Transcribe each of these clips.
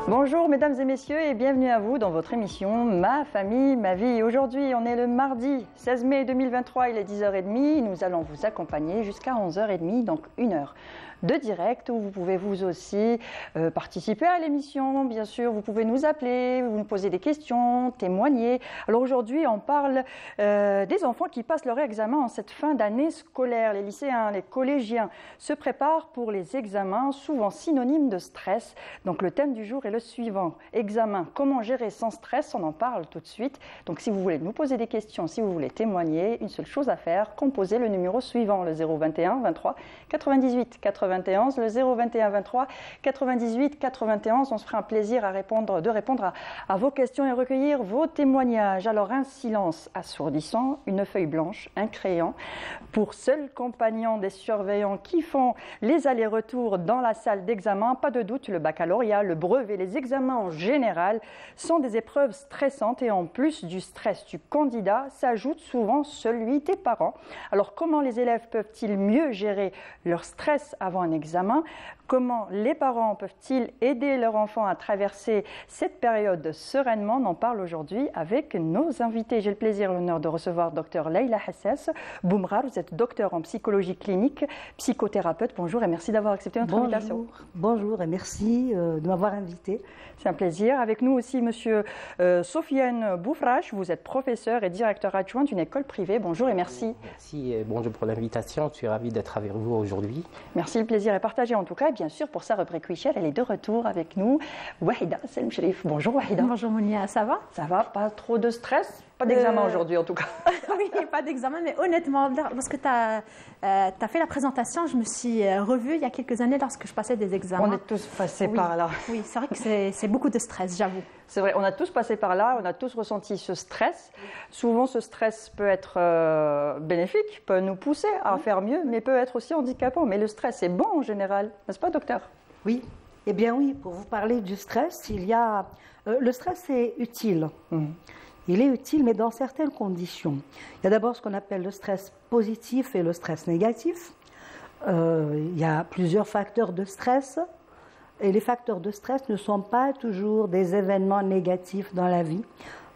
Bonjour mesdames et messieurs et bienvenue à vous dans votre émission Ma famille, ma vie. Aujourd'hui on est le mardi 16 mai 2023, il est 10h30. Nous allons vous accompagner jusqu'à 11h30, donc 1 heure de direct où vous pouvez vous aussi participer à l'émission. Bien sûr, vous pouvez nous appeler, vous nous poser des questions, témoigner. Alors aujourd'hui on parle des enfants qui passent leur examen en cette fin d'année scolaire. Les lycéens, les collégiens se préparent pour les examens, souvent synonymes de stress. Donc le thème du jour est le suivant. Examen, comment gérer sans stress? On en parle tout de suite. Donc si vous voulez nous poser des questions, si vous voulez témoigner, une seule chose à faire, composez le numéro suivant, le 021 23 98 91, le 021 23 98 91. On se fera un plaisir de répondre à vos questions et recueillir vos témoignages. Alors un silence assourdissant, une feuille blanche, un crayon, pour seul compagnon des surveillants qui font les allers-retours dans la salle d'examen. Pas de doute, le baccalauréat, le brevet, les examens en général sont des épreuves stressantes et en plus du stress du candidat s'ajoute souvent celui des parents. Alors comment les élèves peuvent-ils mieux gérer leur stress avant un examen? Comment les parents peuvent-ils aider leur enfant à traverser cette période sereinement? On en parle aujourd'hui avec nos invités. J'ai le plaisir et l'honneur de recevoir Dr Leïla Hassas Boumrar. Vous êtes docteur en psychologie clinique, psychothérapeute. Bonjour et merci d'avoir accepté notre invitation. Bonjour et merci de m'avoir invité. C'est un plaisir. Avec nous aussi monsieur Sofiane Boufrache. Vous êtes professeur et directeur adjoint d'une école privée. Bonjour et merci. Merci et bonjour pour l'invitation. Je suis ravi d'être avec vous aujourd'hui. Merci, le plaisir est partagé en tout cas. Et bien sûr, pour sa rubrique Wichel, elle est de retour avec nous. Wahida Selm Sherif. Bonjour Wahida. Bonjour Mounia, ça va? Ça va, pas trop de stress? Pas d'examen aujourd'hui en tout cas. Oui, pas d'examen, mais honnêtement, parce que tu as fait la présentation, je me suis revue il y a quelques années lorsque je passais des examens. On est tous passés par là. Oui, c'est vrai que c'est beaucoup de stress, j'avoue. C'est vrai, on a tous passé par là, on a tous ressenti ce stress. Souvent, ce stress peut être bénéfique, peut nous pousser à faire mieux, mais peut être aussi handicapant. Mais le stress est bon en général, n'est-ce pas, docteur? Oui, eh bien oui, pour vous parler du stress, il y a... le stress est utile. Il est utile, mais dans certaines conditions. Il y a d'abord ce qu'on appelle le stress positif et le stress négatif. Il y a plusieurs facteurs de stress. Et les facteurs de stress ne sont pas toujours des événements négatifs dans la vie.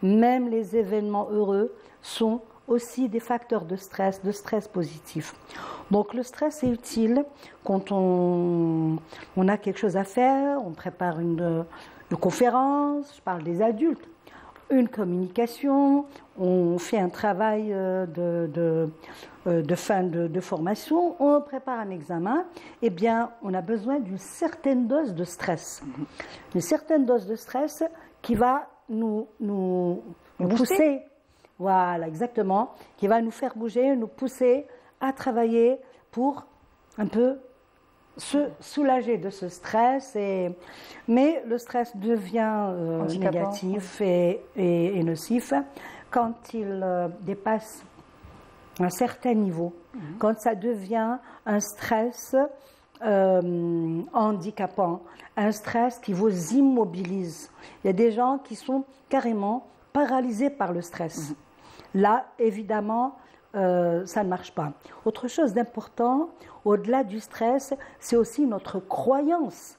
Même les événements heureux sont aussi des facteurs de stress positif. Donc le stress est utile quand on a quelque chose à faire, on prépare une conférence, je parle des adultes, une communication, on fait un travail de fin de formation, on prépare un examen, eh bien, on a besoin d'une certaine dose de stress. Une certaine dose de stress qui va nous pousser, voilà, exactement, qui va nous faire bouger, nous pousser à travailler pour un peu se soulager de ce stress. Mais le stress devient négatif et nocif quand il dépasse un certain niveau, quand ça devient un stress handicapant, un stress qui vous immobilise. Il y a des gens qui sont carrément paralysés par le stress. Là, évidemment, ça ne marche pas. Autre chose d'important, au-delà du stress, c'est aussi notre croyance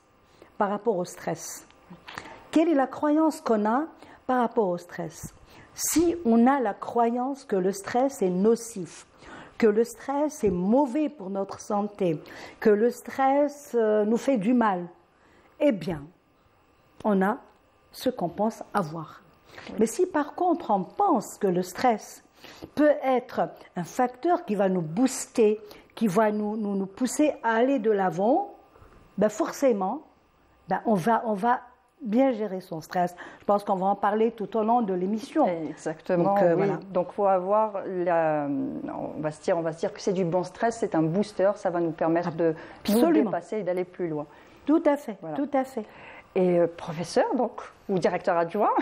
par rapport au stress. Quelle est la croyance qu'on a par rapport au stress? Si on a la croyance que le stress est nocif, que le stress est mauvais pour notre santé, que le stress nous fait du mal, eh bien, on a ce qu'on pense avoir. Mais si par contre on pense que le stress peut être un facteur qui va nous booster, qui va nous pousser à aller de l'avant, ben forcément, on va bien gérer son stress. Je pense qu'on va en parler tout au long de l'émission. Exactement. Donc, oui. Voilà. Donc, faut avoir on va se dire que c'est du bon stress, c'est un booster, ça va nous permettre de nous dépasser et d'aller plus loin. Tout à fait, voilà. Tout à fait. Et professeur, donc, ou directeur adjoint,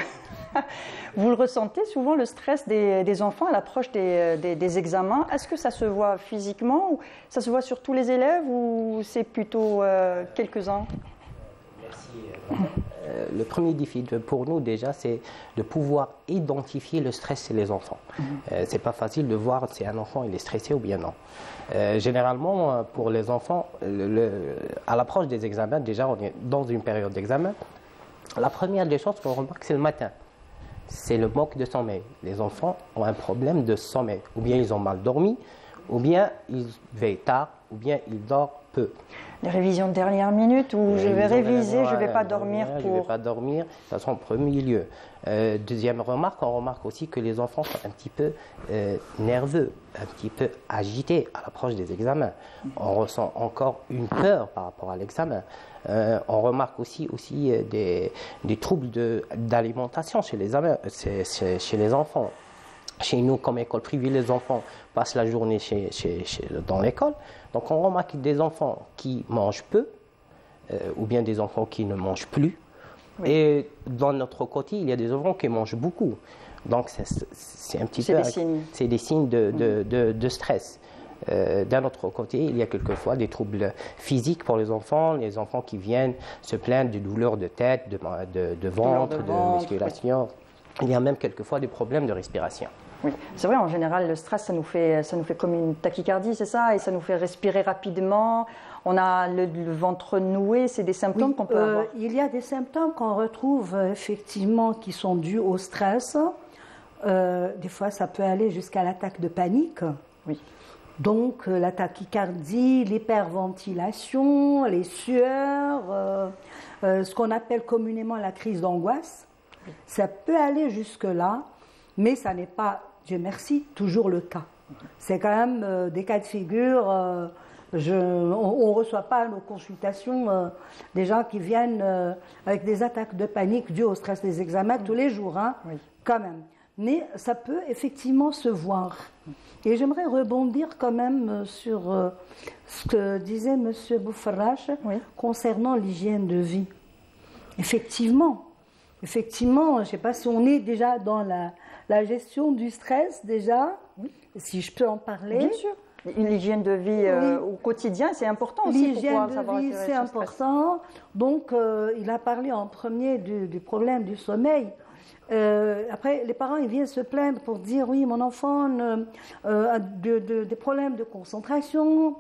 vous le ressentez souvent, le stress des enfants à l'approche des examens. Est-ce que ça se voit physiquement, ou ça se voit sur tous les élèves, ou c'est plutôt quelques-uns? Merci. Le premier défi pour nous déjà, c'est de pouvoir identifier le stress chez les enfants. C'est pas facile de voir si un enfant il est stressé ou bien non. Généralement, pour les enfants, à l'approche des examens, déjà on est dans une période d'examen. La première des choses qu'on remarque, c'est le matin. C'est le manque de sommeil. Les enfants ont un problème de sommeil. Ou bien ils ont mal dormi, ou bien ils veillent tard, ou bien ils dorment peu. Les révisions de dernière minute où je vais réviser, je ne vais pas dormir pour... Je ne vais pas dormir, ça sera en premier lieu. Deuxième remarque, on remarque aussi que les enfants sont un petit peu nerveux, un petit peu agités à l'approche des examens. On ressent encore une peur par rapport à l'examen. On remarque aussi des troubles d'alimentation chez les enfants. Chez nous, comme école privée, les enfants passent la journée dans l'école. Donc on remarque des enfants qui mangent peu, ou bien des enfants qui ne mangent plus. Oui. Et dans notre côté, il y a des enfants qui mangent beaucoup. Donc c'est un petit peu... C'est des signes de stress. D'un autre côté, il y a quelquefois des troubles physiques pour les enfants qui viennent se plaindre de douleurs de tête, de ventre, de musculation. Oui. Il y a même quelquefois des problèmes de respiration. Oui, c'est vrai, en général, le stress, ça nous fait comme une tachycardie, c'est ça, et ça nous fait respirer rapidement. On a le ventre noué, c'est des symptômes qu'on peut avoir. Il y a des symptômes qu'on retrouve effectivement qui sont dus au stress. Des fois, ça peut aller jusqu'à l'attaque de panique. Oui. Donc, la tachycardie, l'hyperventilation, les sueurs, ce qu'on appelle communément la crise d'angoisse. Oui. Ça peut aller jusque-là, mais ça n'est pas, Dieu merci, toujours le cas. C'est quand même des cas de figure. On ne reçoit pas à nos consultations des gens qui viennent avec des attaques de panique dues au stress des examens tous les jours, hein, oui. Quand même. Mais ça peut effectivement se voir. Et j'aimerais rebondir quand même sur ce que disait M. Boufarrache concernant l'hygiène de vie. Effectivement, je ne sais pas si on est déjà dans la gestion du stress déjà, si je peux en parler. Bien sûr. L'hygiène de vie au quotidien, c'est important aussi pour pouvoir savoir gérer ce stress. L'hygiène de vie, c'est important. Donc, il a parlé en premier du problème du sommeil. Après, les parents, ils viennent se plaindre pour dire, oui, mon enfant a des problèmes de concentration,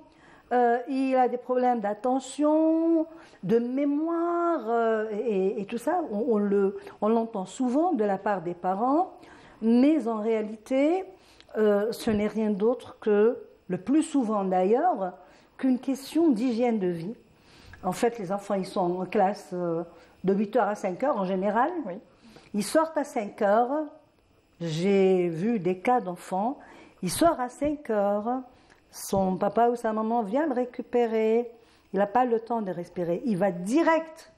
il a des problèmes d'attention, de mémoire, et tout ça, on l'entend souvent de la part des parents, mais en réalité, ce n'est rien d'autre que, le plus souvent d'ailleurs, qu'une question d'hygiène de vie. En fait, les enfants, ils sont en classe de 8h à 5h en général. Oui. Ils sortent à 5h. J'ai vu des cas d'enfants. Il sort à 5h. Son papa ou sa maman vient le récupérer. Il n'a pas le temps de respirer. Il va direct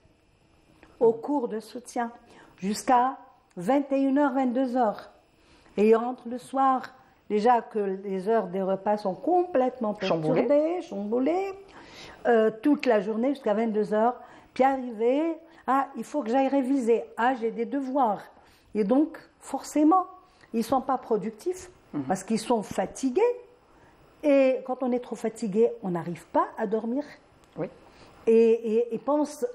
au cours de soutien jusqu'à 21h, 22h. Et il rentre le soir. Déjà que les heures des repas sont complètement perturbées, chamboulées. Toute la journée jusqu'à 22h. Puis arrivé... Ah, il faut que j'aille réviser. Ah, j'ai des devoirs. Et donc, forcément, ils ne sont pas productifs parce qu'ils sont fatigués. Et quand on est trop fatigué, on n'arrive pas à dormir. Oui. Et pense...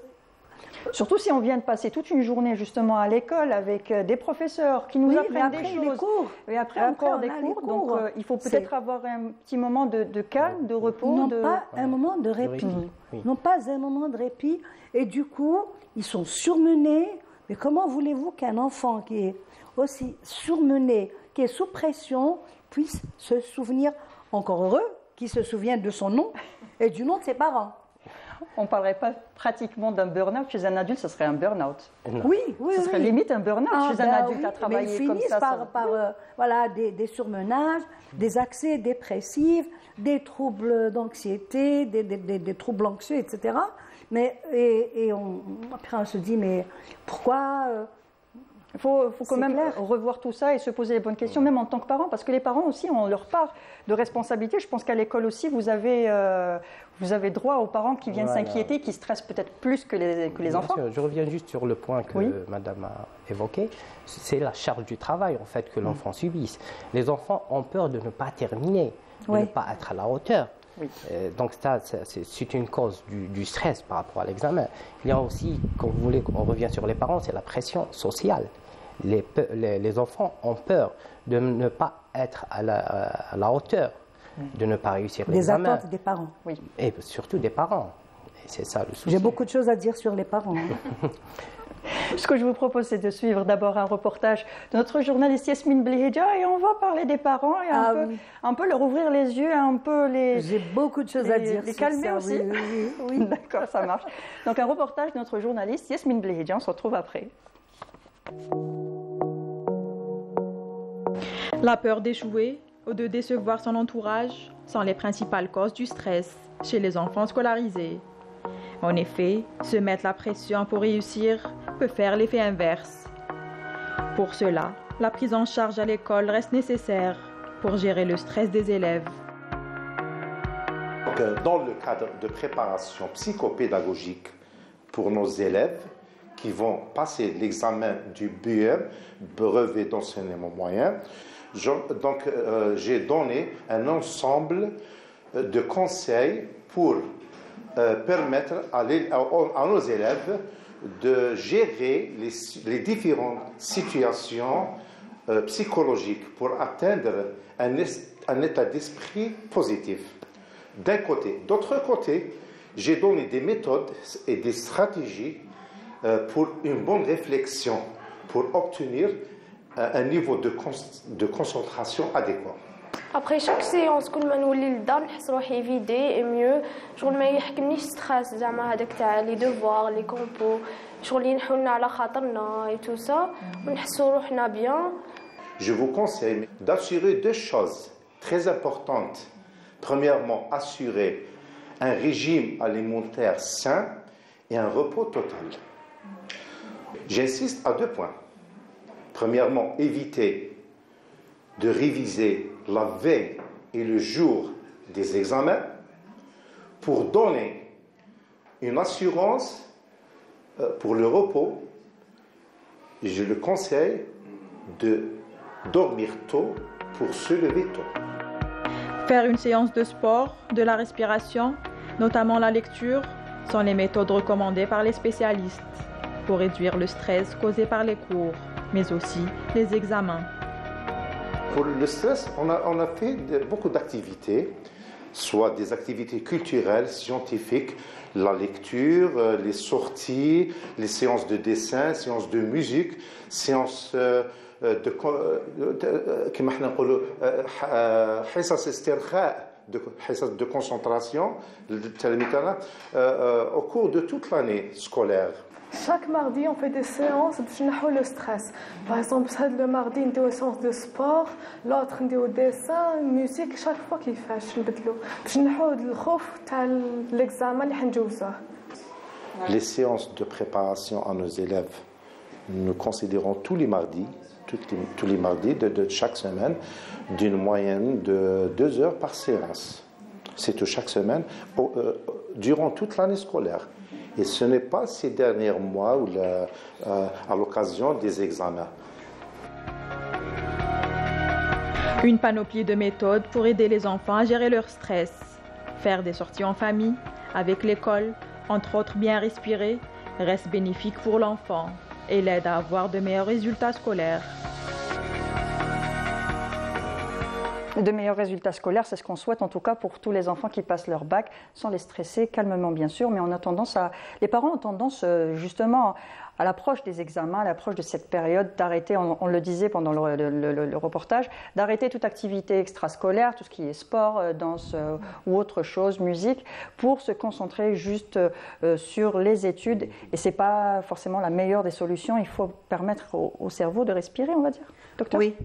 Surtout si on vient de passer toute une journée justement à l'école avec des professeurs qui nous apprennent des choses. Les cours. Et après encore des cours. Donc il faut peut-être avoir un petit moment de calme, de repos. Non pas un moment de répit. Oui. Non pas un moment de répit. Et du coup, ils sont surmenés. Mais comment voulez-vous qu'un enfant qui est aussi surmené, qui est sous pression, puisse se souvenir, encore heureux, qu'il se souvienne de son nom et du nom de ses parents? On ne parlerait pas pratiquement d'un burn-out chez un adulte, ce serait un burn-out. Oui. Ce serait limite un burn-out chez un adulte à travailler comme ça. Ils finissent par des surmenages, des accès dépressifs, des troubles d'anxiété, des troubles anxieux, etc. Mais, après on se dit, mais pourquoi il faut quand même revoir tout ça et se poser les bonnes questions, même en tant que parents, parce que les parents aussi ont leur part de responsabilité. Je pense qu'à l'école aussi, vous avez droit aux parents qui viennent s'inquiéter, qui stressent peut-être plus que les enfants. Sûr. Je reviens juste sur le point que Madame a évoqué. C'est la charge du travail, en fait, que l'enfant subisse. Les enfants ont peur de ne pas terminer, de ne pas être à la hauteur. Oui. Donc ça, c'est une cause du stress par rapport à l'examen. Il y a aussi, quand vous voulez, on revient sur les parents, c'est la pression sociale. Les enfants ont peur de ne pas être à la hauteur, de ne pas réussir l'examen. Les attentes des parents. Oui. Et surtout des parents. Et c'est ça le souci. J'ai beaucoup de choses à dire sur les parents. Ce que je vous propose, c'est de suivre d'abord un reportage de notre journaliste Yasmine Blihidja et on va parler des parents et un peu leur ouvrir les yeux, un peu les... J'ai beaucoup de choses à dire. Les calmer ça, aussi. Oui. D'accord, ça marche. Donc un reportage de notre journaliste Yasmine Blihidja, on se retrouve après. La peur d'échouer ou de décevoir son entourage sont les principales causes du stress chez les enfants scolarisés. En effet, se mettre la pression pour réussir peut faire l'effet inverse. Pour cela, la prise en charge à l'école reste nécessaire pour gérer le stress des élèves. Dans le cadre de préparation psychopédagogique pour nos élèves qui vont passer l'examen du BUM, brevet d'enseignement moyen, j'ai donné un ensemble de conseils pour permettre à nos élèves de gérer les différentes situations psychologiques pour atteindre un état d'esprit positif. D'un côté. D'autre côté, j'ai donné des méthodes et des stratégies pour une bonne réflexion, pour obtenir un niveau de concentration adéquat. Après chaque séance كل ما نولي للدار نحس روحي فيدي اي ميو شغل ما يحكمنيش ستريس زعما هذاك تاع لي دوفوار لي كومبو شغل ينحولنا على خاطرنا اي تو سا ونحسوا روحنا بيان. Je vous conseille d'assurer deux choses très importantes. Premièrement, assurer un régime alimentaire sain et un repos total. J'insiste à deux points. Premièrement, éviter de réviser la veille et le jour des examens pour donner une assurance pour le repos. Je le conseille de dormir tôt pour se lever tôt. Faire une séance de sport, de la respiration, notamment la lecture, sont les méthodes recommandées par les spécialistes pour réduire le stress causé par les cours, mais aussi les examens. Pour le stress, on a fait beaucoup d'activités, soit des activités culturelles, scientifiques, la lecture, les sorties, les séances de dessin, séances de musique, séances حصص استرخاء حصص de concentration au cours de toute l'année scolaire. Chaque mardi, on fait des séances pour نحو le stress. Par exemple, le mardi, on a une séance de sport, l'autre, on a dessin, musique, chaque fois كيفاش نبدلو باش نحو الخوف تاع l'examen اللي حنجوزوه. Les séances de préparation à nos élèves, nous considérons tous les mardis de chaque semaine, d'une moyenne de 2 heures par séance. C'est chaque semaine, durant toute l'année scolaire. Et ce n'est pas ces derniers mois ou à l'occasion des examens. Une panoplie de méthodes pour aider les enfants à gérer leur stress. Faire des sorties en famille, avec l'école, entre autres bien respirer, reste bénéfique pour l'enfant et l'aide à avoir de meilleurs résultats scolaires. De meilleurs résultats scolaires, c'est ce qu'on souhaite en tout cas pour tous les enfants qui passent leur bac, sans les stresser, calmement bien sûr, mais les parents ont tendance justement à l'approche des examens, à l'approche de cette période d'arrêter, on le disait pendant le reportage, d'arrêter toute activité extrascolaire, tout ce qui est sport, danse ou autre chose, musique, pour se concentrer juste sur les études. Et ce n'est pas forcément la meilleure des solutions, il faut permettre au cerveau de respirer, on va dire. Docteur ? Oui.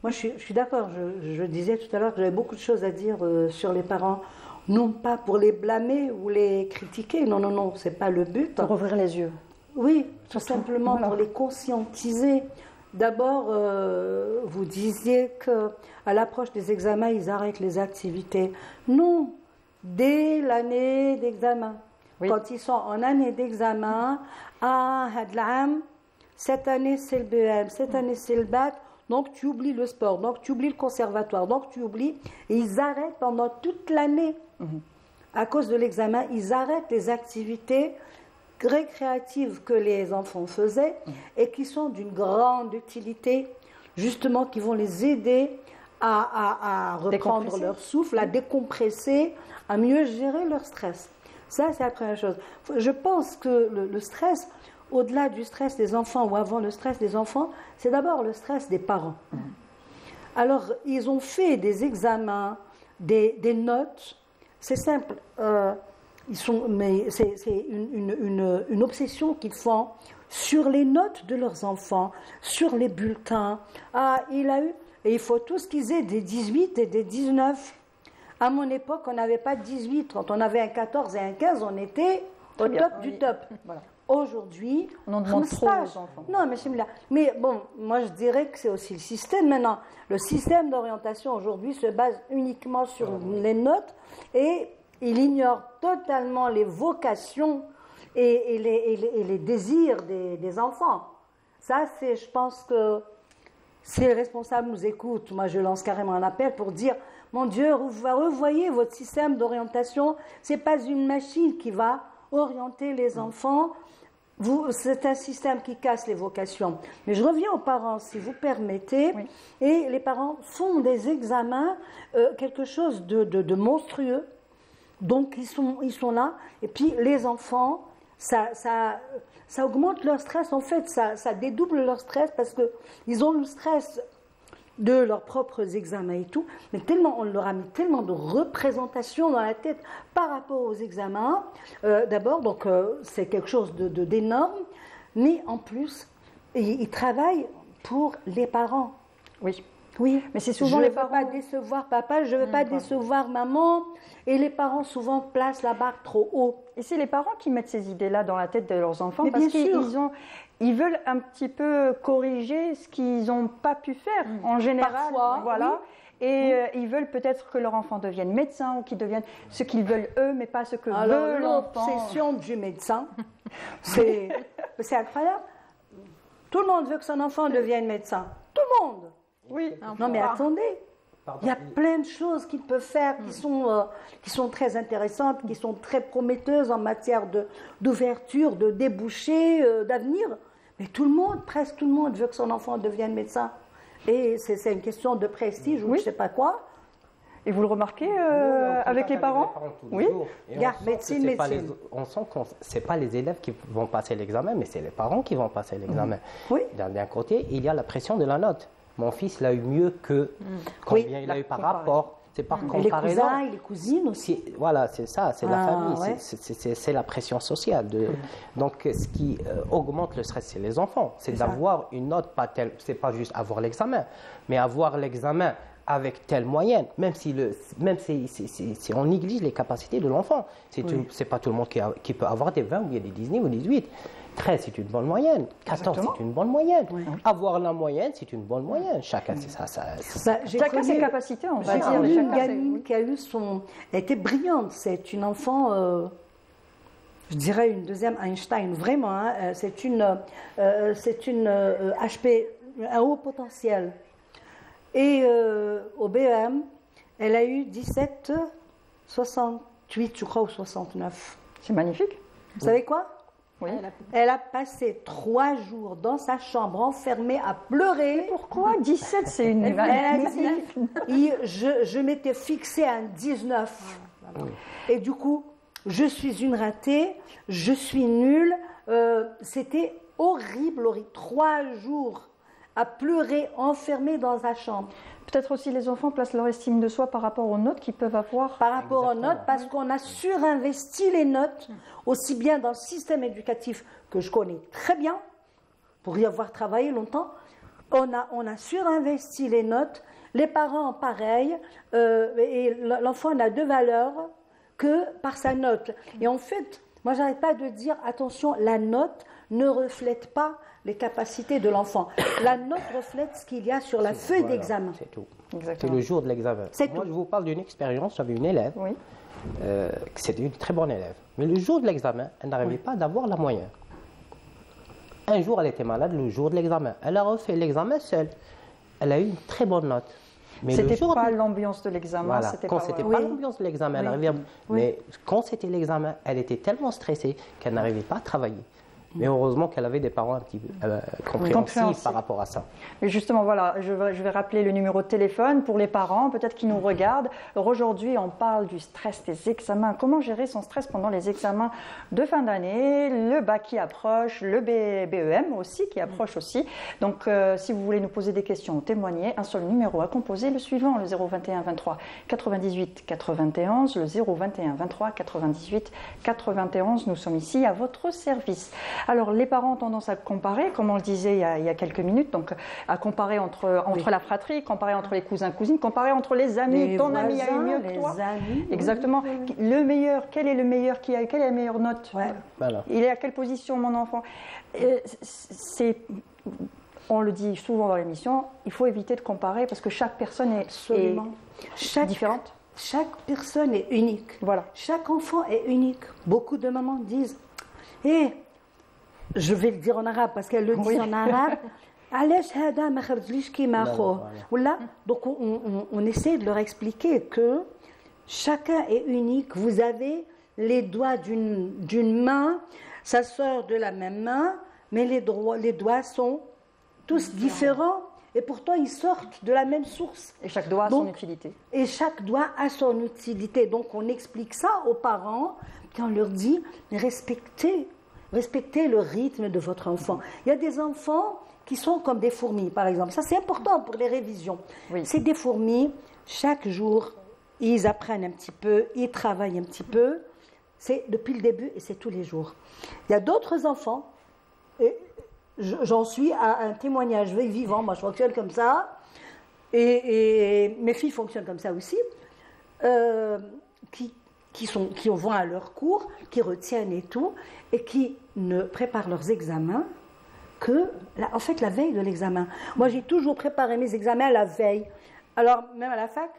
Moi, je suis d'accord. Je disais tout à l'heure que j'avais beaucoup de choses à dire sur les parents. Non pas pour les blâmer ou les critiquer. Non, ce n'est pas le but. Pour ouvrir les yeux. Oui, tout simplement pour les conscientiser. D'abord, vous disiez qu'à l'approche des examens, ils arrêtent les activités. Non, dès l'année d'examen. Oui. Quand ils sont en année d'examen, cette année c'est le BEM, cette année c'est le bac. Donc tu oublies le sport, donc tu oublies le conservatoire, donc tu oublies. Et ils arrêtent pendant toute l'année. À cause de l'examen, ils arrêtent les activités récréatives que les enfants faisaient et qui sont d'une grande utilité, justement, qui vont les aider à reprendre leur souffle, à décompresser, à mieux gérer leur stress. Ça, c'est la première chose. Je pense que le stress, au-delà du stress des enfants ou avant le stress des enfants, c'est d'abord le stress des parents. Alors, ils ont fait des examens, des notes. C'est simple. Mais c'est une obsession qu'ils font sur les notes de leurs enfants, sur les bulletins. Ah, il a eu... Et il faut tous qu'ils aient des 18 et des 19. À mon époque, on n'avait pas de 18. Quand on avait un 14 et un 15, on était au top du top. Voilà. Aujourd'hui, on en demande trop aux enfants. Non, mais bon, moi je dirais que c'est aussi le système maintenant. Le système d'orientation aujourd'hui se base uniquement sur les notes et il ignore totalement les vocations et les désirs des enfants. Ça, je pense que si les responsables nous écoutent, moi je lance carrément un appel pour dire, mon Dieu, revoyez votre système d'orientation. C'est pas une machine qui va orienter les enfants. C'est un système qui casse les vocations. Mais je reviens aux parents, si vous permettez. Oui. Et les parents font des examens, quelque chose de monstrueux. Donc, ils sont là. Et puis, les enfants, ça augmente leur stress. En fait, ça dédouble leur stress parce qu'ils ont le stress de leurs propres examens et tout. Mais on leur a mis tellement de représentations dans la tête par rapport aux examens. D'abord, donc, c'est quelque chose d'énorme. Mais en plus, ils travaillent pour les parents. Oui. Oui, mais c'est souvent les parents. Je ne veux pas décevoir papa, je ne veux pas décevoir maman. Et les parents souvent placent la barre trop haut. Et c'est les parents qui mettent ces idées-là dans la tête de leurs enfants mais parce qu'ils veulent un petit peu corriger ce qu'ils n'ont pas pu faire en général. Parfois, voilà. Oui. Et ils veulent peut-être que leur enfant devienne médecin ou qu'ils deviennent ce qu'ils veulent eux, mais pas ce que veut l'enfant. L'obsession du médecin, c'est incroyable. Tout le monde veut que son enfant devienne médecin. Tout le monde. Oui. Non mais attendez, il y a plein de choses qu'ils peuvent faire qui sont très intéressantes, qui sont très prometteuses en matière d'ouverture, de débouchés, d'avenir. Mais presque tout le monde veut que son enfant devienne médecin. Et c'est une question de prestige ou je ne sais pas quoi. Et vous le remarquez avec les parents? Oui. Médecine. On sent que ce n'est pas les élèves qui vont passer l'examen, mais c'est les parents qui vont passer l'examen. Oui. D'un côté, il y a la pression de la note. Mon fils l'a eu mieux que combien il a eu par rapport. C'est par comparaison. Et les cousins et les cousines aussi. Voilà, c'est ça, c'est la famille, c'est la pression sociale. Donc, ce qui augmente le stress, c'est les enfants. C'est d'avoir une note, c'est pas juste avoir l'examen, mais avoir l'examen avec telle moyenne, même si on néglige les capacités de l'enfant. C'est pas tout le monde qui peut avoir des 20 ou des 19 ou 18. 13, c'est une bonne moyenne. 14, c'est une bonne moyenne. Oui. Avoir la moyenne, c'est une bonne moyenne. Chacun, c'est ça. Chacun ses capacités, on va dire. J'ai une gamine qui a eu elle était brillante. C'est une enfant, je dirais une deuxième Einstein, vraiment. Hein. C'est une HP, un haut potentiel. Et au BEM, elle a eu 17,68, je crois, ou 69. C'est magnifique. Vous savez quoi? Oui. Elle a passé 3 jours dans sa chambre enfermée à pleurer. Mais pourquoi 17, c'est une magnifique. Je m'étais fixée à un 19. Et du coup, je suis une ratée, je suis nulle. C'était horrible. 3 jours à pleurer enfermée dans sa chambre. Peut-être aussi les enfants placent leur estime de soi par rapport aux notes qu'ils peuvent avoir. Par rapport aux notes, parce qu'on a surinvesti les notes, aussi bien dans le système éducatif que je connais très bien, pour y avoir travaillé longtemps. On a surinvesti les notes, les parents pareil, et l'enfant n'a de valeur que par sa note. Et en fait, moi j'arrête pas de dire, attention, la note ne reflète pas les capacités de l'enfant. La note reflète ce qu'il y a sur la feuille d'examen. C'est tout. C'est le jour de l'examen. Moi, je vous parle d'une expérience. J'avais une élève, c'était une très bonne élève. Mais le jour de l'examen, elle n'arrivait pas d'avoir la moyenne. Un jour, elle était malade, le jour de l'examen. Elle a refait l'examen seule. Elle a eu une très bonne note. Mais c'était pas l'ambiance de l'examen. Voilà. Quand c'était pas l'ambiance de l'examen, elle arrivait. Mais quand c'était l'examen, elle était tellement stressée qu'elle n'arrivait pas à travailler. Mais heureusement qu'elle avait des parents un petit peu compréhensifs par rapport à ça. Mais justement, voilà, je vais rappeler le numéro de téléphone pour les parents, peut-être qui nous regardent. Alors aujourd'hui, on parle du stress des examens. Comment gérer son stress pendant les examens de fin d'année, le bac qui approche, le BEM aussi qui approche aussi. Donc, si vous voulez nous poser des questions ou témoigner, un seul numéro à composer, le suivant, le 021 23 98 91, le 021 23 98 91. Nous sommes ici à votre service. Alors, les parents ont tendance à comparer, comme on le disait il y a quelques minutes, donc à comparer entre la fratrie, comparer entre les cousins, cousines, comparer entre les amis. Ton ami a eu mieux que toi. Amis, exactement. Oui. Le meilleur, quel est le meilleur qui a eu, quelle est la meilleure note? Voilà. Il est à quelle position, mon enfant? On le dit souvent dans l'émission, il faut éviter de comparer parce que chaque personne est différente. Chaque personne est unique. Voilà. Chaque enfant est unique. Beaucoup de mamans disent, je vais le dire en arabe parce qu'elle le dit en arabe. Donc on essaie de leur expliquer que chacun est unique. Vous avez les doigts d'une main, ça sort de la même main, mais les doigts sont tous différents et pourtant ils sortent de la même source. Et chaque doigt a son utilité. Et chaque doigt a son utilité. Donc on explique ça aux parents, puis on leur dit respectez le rythme de votre enfant. Il y a des enfants qui sont comme des fourmis, par exemple. Ça, c'est important pour les révisions. Oui. C'est des fourmis, chaque jour, ils apprennent un petit peu, ils travaillent un petit peu. C'est depuis le début et c'est tous les jours. Il y a d'autres enfants, et j'en suis à un témoignage vivant, moi je fonctionne comme ça, et mes filles fonctionnent comme ça aussi, qui vont à leur cours, qui retiennent et tout, et qui ne préparent leurs examens que, en fait, la veille de l'examen. Moi, j'ai toujours préparé mes examens la veille. Alors, même à la fac,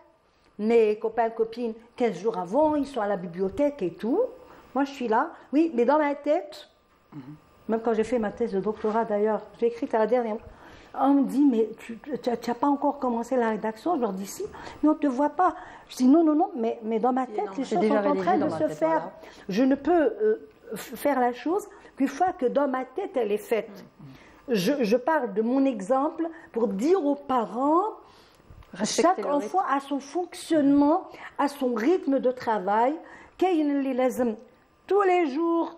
mes copains, copines, 15 jours avant, ils sont à la bibliothèque et tout. Moi, je suis là. Oui, mais dans ma tête, même quand j'ai fait ma thèse de doctorat d'ailleurs, j'ai écrite à la dernière. On me dit, mais tu n'as pas encore commencé la rédaction? Je leur dis, si, mais on ne te voit pas. Je dis, non, mais dans ma tête, les choses sont en train de se faire. Voilà. Je ne peux faire la chose qu'une fois que dans ma tête, elle est faite. Je parle de mon exemple pour dire aux parents, chaque enfant a son fonctionnement, a son rythme de travail. Tous les jours,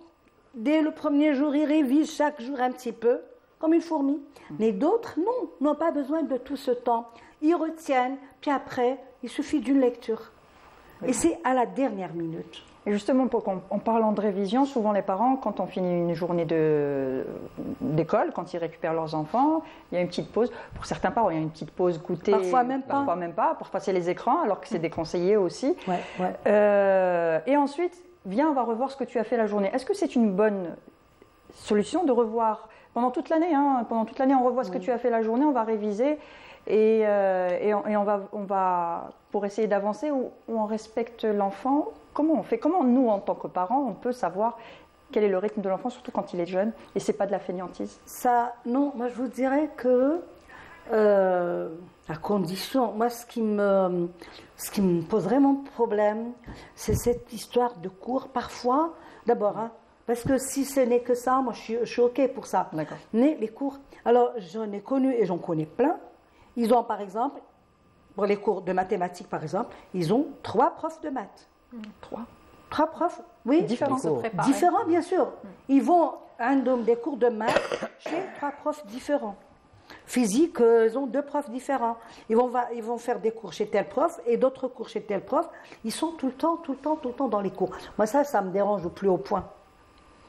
dès le premier jour, ils révisent chaque jour un petit peu, comme une fourmi. Mais d'autres, non, n'ont pas besoin de tout ce temps. Ils retiennent, puis après, il suffit d'une lecture. Et c'est à la dernière minute. Et justement, en parlant de révision, souvent les parents, quand on finit une journée d'école, quand ils récupèrent leurs enfants, il y a une petite pause. Pour certains parents, il y a une petite pause goûter. Parfois même pas, pour passer les écrans, alors que c'est déconseillé aussi. Et ensuite, viens, on va revoir ce que tu as fait la journée. Est-ce que c'est une bonne solution de revoir pendant toute l'année, pendant toute l'année, on revoit ce que tu as fait la journée, on va réviser et on va pour essayer d'avancer où on respecte l'enfant. Comment on fait? Comment nous, en tant que parents, on peut savoir quel est le rythme de l'enfant, surtout quand il est jeune, et c'est pas de la fainéantise? Ça, non, moi je vous dirais que la condition, moi ce qui me pose vraiment problème, c'est cette histoire de cours parfois. D'abord, parce que si ce n'est que ça, moi je suis OK pour ça. D'accord. Mais les cours, alors j'en ai connu et j'en connais plein. Ils ont par exemple, pour les cours de mathématiques par exemple, ils ont 3 profs de maths. 3 profs, oui. Différents, bien sûr. Ils vont des cours de maths chez 3 profs différents. Physique, ils ont 2 profs différents. Ils vont faire des cours chez tel prof et d'autres cours chez tel prof. Ils sont tout le temps dans les cours. Moi, ça me dérange au plus haut point.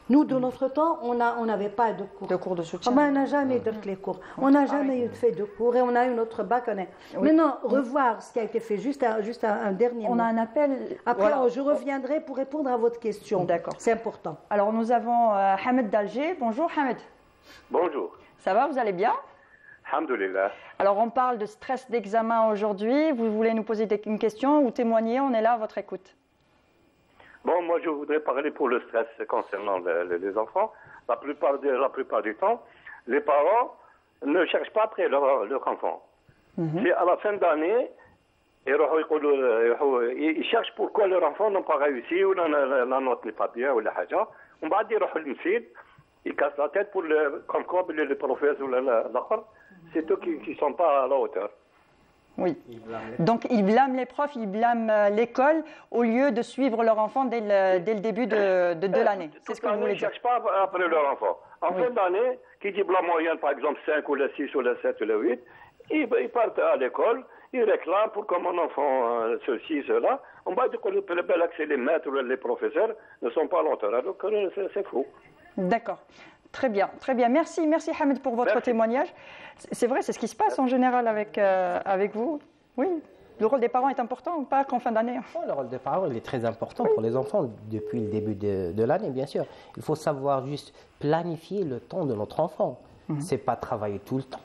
Nous, de notre temps, on n'avait pas de cours. De cours de soutien. On n'a jamais eu les cours. On n'a jamais eu fait de cours et on a eu notre bac. Maintenant, revoir ce qui a été fait, juste un dernier mot. On a un appel. Après, voilà. Je reviendrai pour répondre à votre question. D'accord. C'est important. Alors, nous avons Hamed d'Alger. Bonjour, Hamed. Bonjour. Ça va, vous allez bien? Alhamdoulilah. Alors, on parle de stress d'examen aujourd'hui. Vous voulez nous poser une question ou témoigner? On est là à votre écoute. Bon, moi, je voudrais parler pour le stress concernant les enfants. La plupart du temps, les parents ne cherchent pas après leur enfant. C'est à la fin d'année, ils cherchent pourquoi leur enfant n'a pas réussi ou la note n'est pas bien ou la haja. On va dire Ils cassent la tête pour comme quoi les professeurs ou l'autre, c'est eux qui ne sont pas à la hauteur. Oui. Donc ils blâment les profs, ils blâment l'école au lieu de suivre leur enfant dès le début de l'année. C'est ce que vous voulez dire. Ils ne cherchent pas après leur enfant. En fin d'année, qui dit la moyenne, par exemple 5 ou le 6 ou le 7 ou le 8, ils partent à l'école, ils réclament pour que mon enfant, ceci, cela. On va dire que les maîtres ou les professeurs ne sont pas à la hauteur. Donc c'est fou. D'accord. Très bien, très bien. Merci Hamed pour votre témoignage. C'est vrai, c'est ce qui se passe en général avec vous. Oui, le rôle des parents est important, pas qu'en fin d'année. Oh, le rôle des parents, il est très important pour les enfants depuis le début de l'année, bien sûr. Il faut savoir juste planifier le temps de notre enfant. C'est pas travailler tout le temps.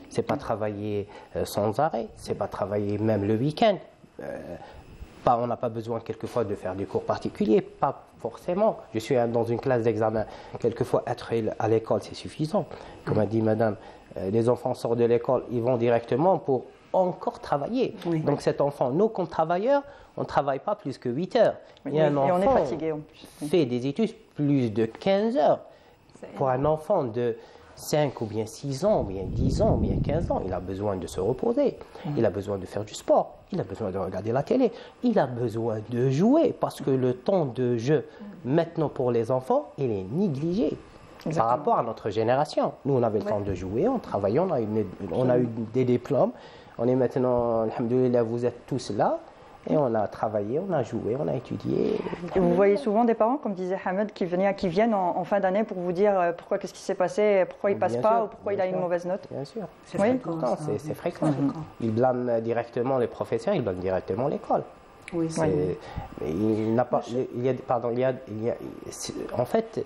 C'est pas travailler sans arrêt. C'est pas travailler même le week-end. On n'a pas besoin quelquefois de faire des cours particuliers, pas forcément. Je suis dans une classe d'examen. Quelquefois, être à l'école, c'est suffisant. Comme a dit madame, les enfants sortent de l'école, ils vont directement pour encore travailler. Oui. Donc cet enfant, nous, comme travailleurs, on ne travaille pas plus que 8 heures. Oui, et on est fatigué. Fait des études plus de 15 heures. Pour un enfant de 5 ou bien 6 ans, ou bien 10 ans, ou bien 15 ans, il a besoin de se reposer, il a besoin de faire du sport, il a besoin de regarder la télé, il a besoin de jouer, parce que le temps de jeu, maintenant pour les enfants, il est négligé. Par rapport à notre génération. Nous, on avait le temps de jouer, on travaillait, on a eu des diplômes, on est maintenant, alhamdoulilah, vous êtes tous là, et on a travaillé, on a joué, on a étudié. Et vous voyez souvent des parents, comme disait Hamed, qui viennent en fin d'année pour vous dire pourquoi, qu'est-ce qui s'est passé, pourquoi il ne passe pas ou pourquoi il a une mauvaise note. Bien sûr. C'est fréquent. C'est fréquent. Ils blâment directement les professeurs, ils blâment directement l'école. Oui, il n'a pas. En fait,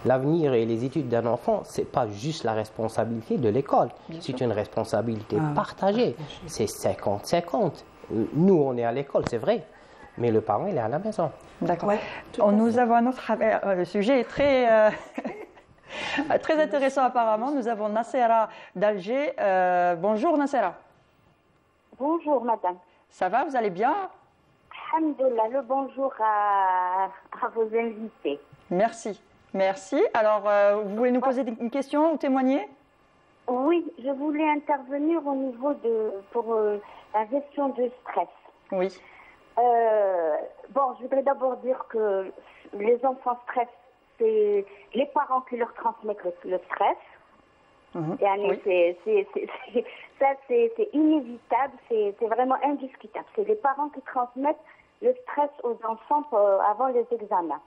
l'avenir et les études d'un enfant, c'est pas juste la responsabilité de l'école. C'est une responsabilité partagée. C'est 50-50. Nous, on est à l'école, c'est vrai, mais le parent, il est à la maison. D'accord. Ouais, nous avons un autre... Le sujet est très, très intéressant apparemment. Nous avons Nassera d'Alger. Bonjour Nassera. Bonjour madame. Ça va, vous allez bien? Alhamdulillah, le bonjour à vos invités. Merci. Merci. Alors, vous voulez nous poser une question ou témoigner? Oui, je voulais intervenir au niveau pour la gestion du stress. Oui. Je voudrais d'abord dire que les enfants stressent, c'est les parents qui leur transmettent le stress. C'est inévitable, c'est vraiment indiscutable. C'est les parents qui transmettent le stress aux enfants avant les examens.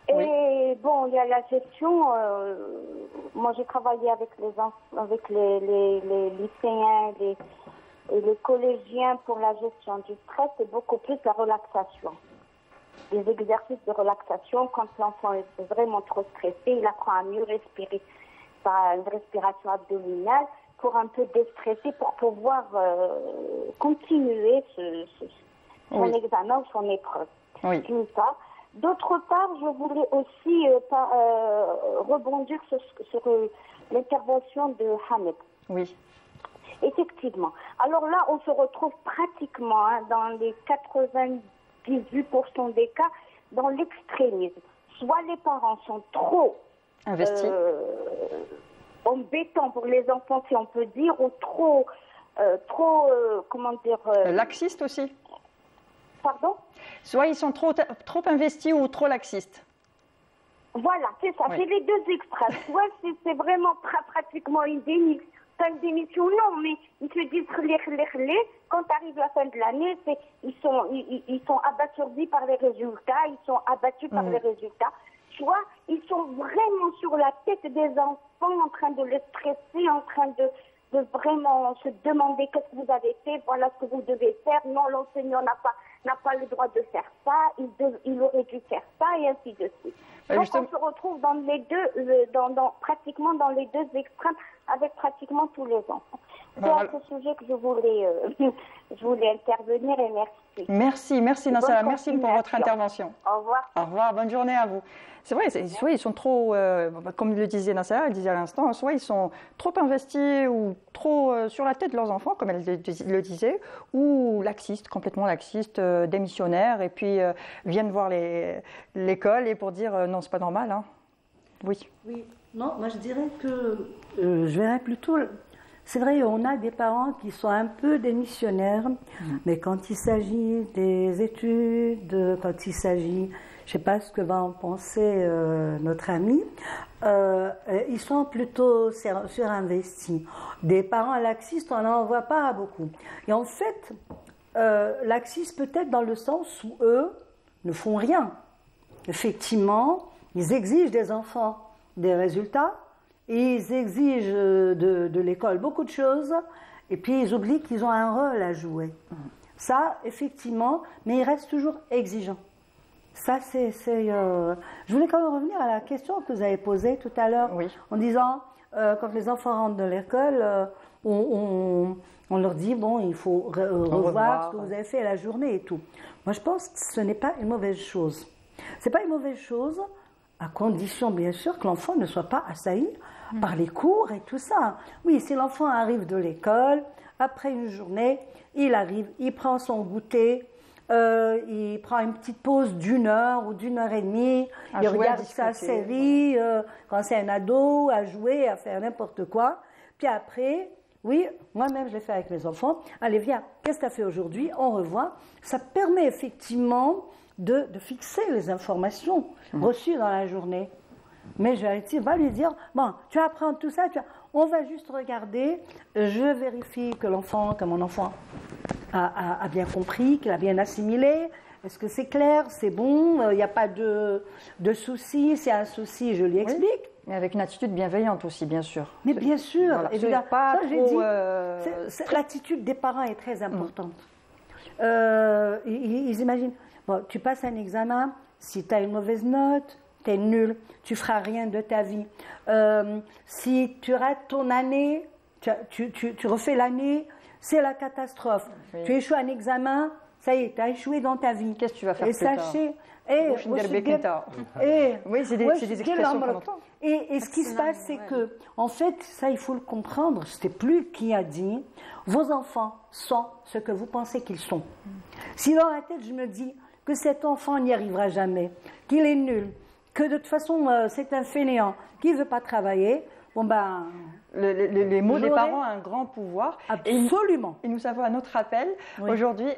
Et il y a la gestion. Moi, j'ai travaillé avec les lycéens et les collégiens pour la gestion du stress. C'est beaucoup plus la relaxation. Des exercices de relaxation quand l'enfant est vraiment trop stressé, il apprend à mieux respirer par une respiration abdominale pour un peu déstresser, pour pouvoir continuer son examen ou son épreuve. Oui. D'autre part, je voulais aussi rebondir sur l'intervention de Hamed. Oui. Effectivement. Alors là, on se retrouve pratiquement dans les 98% des cas dans l'extrémisme. Soit les parents sont trop investis, embêtants pour les enfants, si on peut dire, ou trop laxistes aussi. Pardon? Soit ils sont trop investis ou trop laxistes. Voilà, c'est ça, c'est les deux extrêmes. Soit c'est vraiment pratiquement une démission, pas une démission, non, mais ils se disent quand arrive la fin de l'année, ils sont abasourdis par les résultats, ils sont abattus par les résultats. Soit ils sont vraiment sur la tête des enfants, en train de les stresser, en train de vraiment se demander qu'est-ce que vous avez fait, voilà ce que vous devez faire, non, l'enseignant n'a pas le droit de faire ça, il aurait dû faire ça, et ainsi de suite. Donc on se retrouve dans les deux, pratiquement dans les deux extrêmes, avec pratiquement tous les enfants. C'est à ce sujet que je voulais intervenir, et merci. Merci Nassera, merci pour votre intervention. Au revoir. Au revoir, bonne journée à vous. C'est vrai, soit ils sont trop, comme le disait Nassera, elle disait à l'instant, soit ils sont trop investis ou trop sur la tête de leurs enfants, comme elle le disait, ou laxistes, complètement laxistes, démissionnaires, et puis viennent voir l'école et pour dire non, c'est pas normal. Hein. Oui. Oui, non, moi je dirais que je verrais plutôt. C'est vrai, on a des parents qui sont un peu démissionnaires, mais quand il s'agit des études, quand il s'agit, je ne sais pas ce que va en penser notre ami, ils sont plutôt surinvestis. Des parents laxistes, on n'en voit pas beaucoup. Et en fait, laxistes peut-être dans le sens où eux ne font rien. Effectivement, ils exigent des enfants des résultats, ils exigent de l'école beaucoup de choses, et puis ils oublient qu'ils ont un rôle à jouer. Ça, effectivement, mais ils restent toujours exigeants. Ça, Je voulais quand même revenir à la question que vous avez posée tout à l'heure, en disant, quand les enfants rentrent de l'école, on leur dit, bon, il faut revoir ce que vous avez fait la journée et tout. Moi, je pense que ce n'est pas une mauvaise chose. Ce n'est pas une mauvaise chose, à condition, bien sûr, que l'enfant ne soit pas assailli par les cours et tout ça. Oui, si l'enfant arrive de l'école, après une journée, il arrive, il prend son goûter, il prend une petite pause d'1 heure ou d'1h30, il regarde sa série, quand c'est un ado, à jouer, à faire n'importe quoi. Puis après, oui, moi-même je l'ai fait avec mes enfants, allez viens, qu'est-ce que tu as fait aujourd'hui? On revoit. Ça permet effectivement de fixer les informations reçues dans la journée. Mais je vais lui dire, bon, tu vas apprendre tout ça, on va juste regarder, je vérifie que mon enfant a bien compris, qu'il a bien assimilé, est-ce que c'est clair, c'est bon, il n'y a pas de souci, s'il y a un souci, je lui explique. Oui, mais avec une attitude bienveillante aussi, bien sûr. Mais bien sûr, voilà, évidemment. pas ça, j'ai trop, dit, l'attitude des parents est très importante. Ils imaginent, bon, tu passes un examen, si tu as une mauvaise note, tu es nul, tu feras rien de ta vie. Si tu rates ton année, tu refais l'année, c'est la catastrophe. Oui. Tu échoues un examen, ça y est, tu as échoué dans ta vie. Qu'est-ce que tu vas faire plus tard? Oui, c'est des expressions qu'on entend. Et ce qui se passe, c'est que, en fait, ça, il faut le comprendre, je ne sais plus qui a dit, vos enfants sont ce que vous pensez qu'ils sont. Si dans la tête, je me dis que cet enfant n'y arrivera jamais, qu'il est nul, que de toute façon, c'est un fainéant, qu'il ne veut pas travailler, bon ben... Les mots des parents ont un grand pouvoir. Absolument. Et nous avons un autre appel aujourd'hui,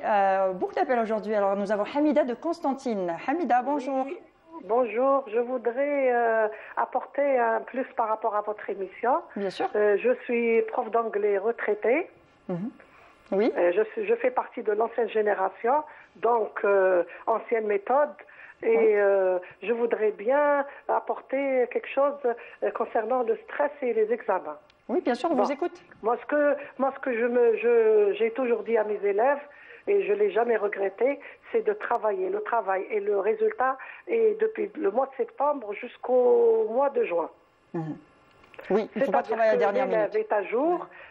beaucoup d'appels aujourd'hui. Alors nous avons Hamida de Constantine. Hamida, bonjour. Oui, bonjour, je voudrais apporter un plus par rapport à votre émission. Bien sûr. Je suis prof d'anglais retraité. Oui. Je fais partie de l'ancienne génération, donc ancienne méthode. Et je voudrais bien apporter quelque chose concernant le stress et les examens. Oui, bien sûr, on vous écoute. Moi, ce que j'ai toujours dit à mes élèves, et je ne l'ai jamais regretté, c'est de travailler. Le travail et le résultat est depuis le mois de septembre jusqu'au mois de juin. Oui, il ne faut pas travailler à la dernière minute.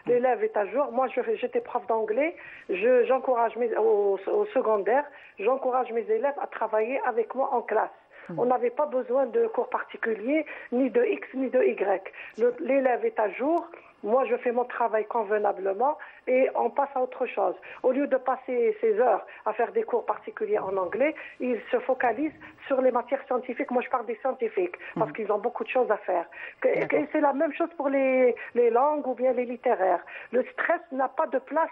L'élève est à jour. Moi, j'étais prof d'anglais. J'encourage au secondaire, j'encourage mes élèves à travailler avec moi en classe. On n'avait pas besoin de cours particuliers, ni de X, ni de Y. L'élève est à jour. Moi, je fais mon travail convenablement et on passe à autre chose. Au lieu de passer ses heures à faire des cours particuliers en anglais, ils se focalisent sur les matières scientifiques. Moi, je parle des scientifiques parce qu'ils ont beaucoup de choses à faire. Et c'est la même chose pour les langues ou bien les littéraires. Le stress n'a pas de place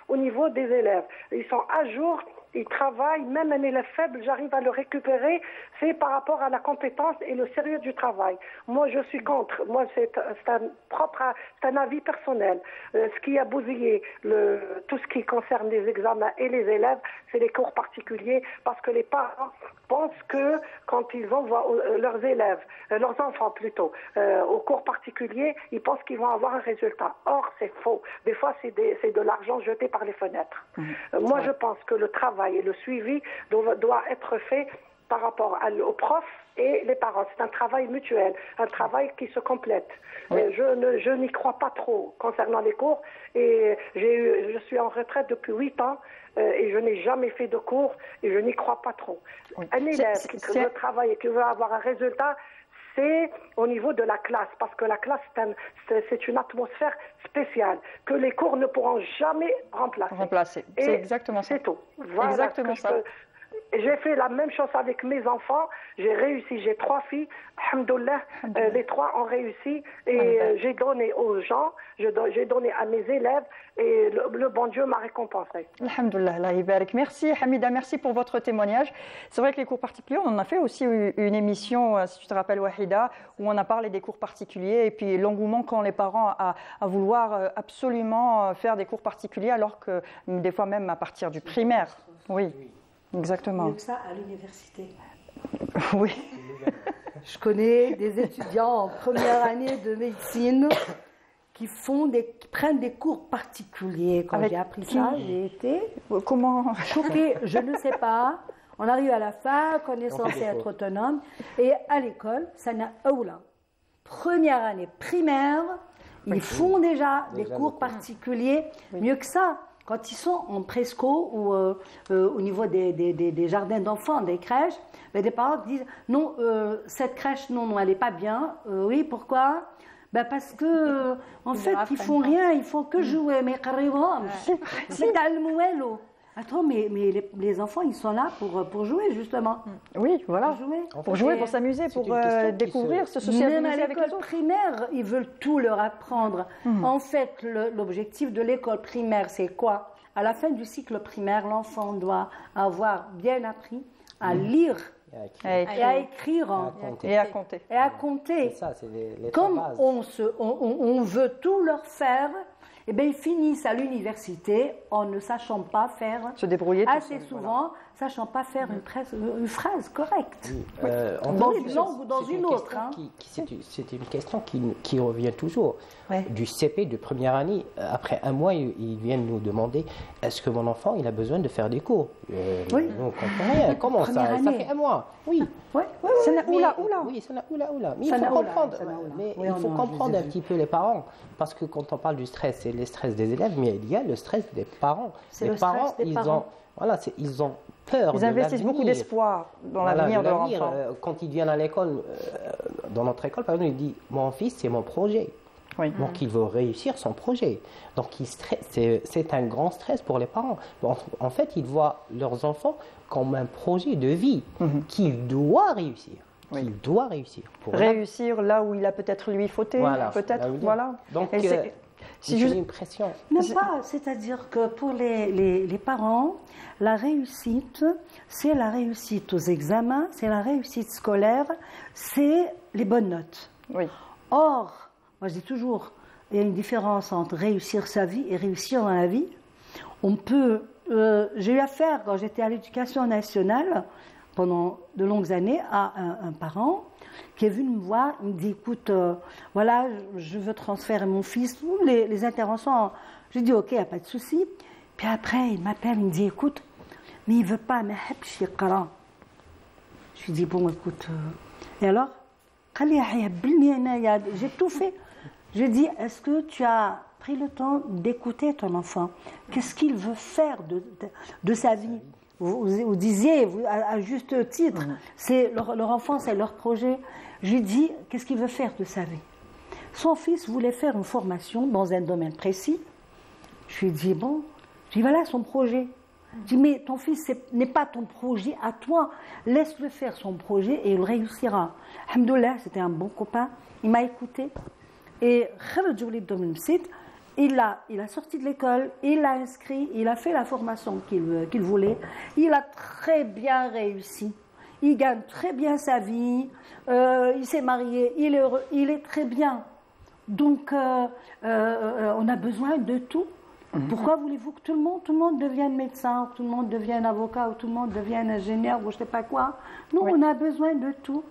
au niveau des élèves. Ils sont à jour. Ils travaillent, même un élève faible, j'arrive à le récupérer, c'est par rapport à la compétence et le sérieux du travail. Moi, je suis contre. Moi, c'est un avis personnel. Ce qui a bousillé tout ce qui concerne les examens et les élèves, c'est les cours particuliers, parce que les parents pensent que quand ils envoient leurs élèves, leurs enfants plutôt, aux cours particuliers, ils pensent qu'ils vont avoir un résultat. Or, c'est faux. Des fois, c'est de l'argent jeté par les fenêtres. Moi, je pense que le travail et le suivi doit être fait par rapport aux profs et les parents. C'est un travail mutuel, un travail qui se complète. Je n'y crois pas trop concernant les cours et je suis en retraite depuis 8 ans et je n'ai jamais fait de cours et je n'y crois pas trop. Un élève qui veut travailler et qui veut avoir un résultat, c'est au niveau de la classe, parce que la classe, c'est une atmosphère spéciale que les cours ne pourront jamais remplacer. C'est exactement ça. C'est tout. Voilà exactement ça. j'ai fait la même chose avec mes enfants. J'ai réussi. J'ai 3 filles. Alhamdoulilah, les 3 ont réussi. Et j'ai donné aux gens, j'ai donné à mes élèves. Et le bon Dieu m'a récompensé. Alhamdoulilah, Allah yibarak. Merci Hamida, merci pour votre témoignage. C'est vrai que les cours particuliers, on en a fait aussi une émission, si tu te rappelles Wahida, où on a parlé des cours particuliers et puis l'engouement qu'ont les parents à vouloir absolument faire des cours particuliers alors que des fois même à partir du primaire. Oui, exactement. Mieux que ça à l'université. Oui. Je connais des étudiants en première année de médecine qui prennent des cours particuliers. Quand j'ai appris ça, j'ai été... Comment choquée, je ne sais pas. On arrive à la fac, on est censé être autonome. Et à l'école, ça n'a aoula. Première année primaire, ils font déjà des cours particuliers. Mieux que ça, quand ils sont en presco ou au niveau des jardins d'enfants, des crèches, ben, des parents disent « Non, cette crèche, non, elle n'est pas bien. Oui, pourquoi ?» Ben parce que, en fait, ils font rien, ils font que jouer. Mais carrément, c'est calmouello. Attends, mais les enfants, ils sont là pour jouer, justement. Oui, voilà. Pour jouer, pour s'amuser, pour découvrir, se socialiser avec les autres. Même à l'école primaire, ils veulent tout leur apprendre. En fait, l'objectif de l'école primaire, c'est quoi? À la fin du cycle primaire, l'enfant doit avoir bien appris à lire. Et à écrire et à compter. Et à compter. Ça, c'est les comme on veut tout leur faire, eh bien, ils finissent à l'université en ne sachant pas faire, se débrouiller assez souvent, sachant pas faire une phrase correcte. Oui. Dans une langue ou dans une autre. C'est une question qui revient toujours. Du CP de première année, après un mois, ils viennent nous demander est-ce que mon enfant il a besoin de faire des cours Oui. Nous, on comprend rien. Comment ça fait un mois. Oui. Ça n'a oula. Oui, ça n'a oula. Mais il faut comprendre un petit peu les parents. Parce que quand on parle du stress, c'est le stress des élèves, mais il y a le stress des parents. Les parents, ils ont peur. Ils investissent beaucoup d'espoir dans l'avenir de leur enfant. Quand ils viennent à l'école, dans notre école, par exemple, ils disent mon fils, c'est mon projet. Oui. Donc, il veut réussir son projet. Donc, c'est un grand stress pour les parents. Donc, en fait, ils voient leurs enfants comme un projet de vie qu'il doit réussir. Qu'il doit réussir. Réussir là où il a peut-être lui fauté, peut-être, voilà. Donc, c'est une pression. Même pas, c'est-à-dire que pour les parents, la réussite, c'est la réussite aux examens, c'est la réussite scolaire, c'est les bonnes notes. Oui. Or, moi je dis toujours, il y a une différence entre réussir sa vie et réussir dans la vie. On peut... j'ai eu affaire, quand j'étais à l'éducation nationale, pendant de longues années, à un parent qui est venu me voir, il me dit, écoute, voilà, je veux transférer mon fils, les interventions, j'ai dit, ok, il n'y a pas de souci. Puis après, il m'appelle, il me dit, écoute, mais il ne veut pas, mais je lui dis, bon, écoute, et alors, j'ai tout fait. Je dis, est-ce que tu as pris le temps d'écouter ton enfant? Qu'est-ce qu'il veut faire de sa vie? Vous disiez, à juste titre, c'est leur enfant, c'est leur projet. Je lui dis, qu'est-ce qu'il veut faire de sa vie? Son fils voulait faire une formation dans un domaine précis. Je lui dis, bon, je dis, voilà son projet. Je dis, mais ton fils n'est pas ton projet à toi. Laisse-le faire son projet et il réussira. Alhamdoulilah, c'était un bon copain. Il m'a écouté. Et il a sorti de l'école, il l'a inscrit, il a fait la formation qu'il voulait. Il a très bien réussi. Il gagne très bien sa vie. Il s'est marié, il est heureux, il est très bien. Donc, on a besoin de tout. Pourquoi voulez-vous que tout le monde devienne médecin, ou que tout le monde devienne avocat, ou tout le monde devienne ingénieur, ou je ne sais pas quoi? Non, on a besoin de tout.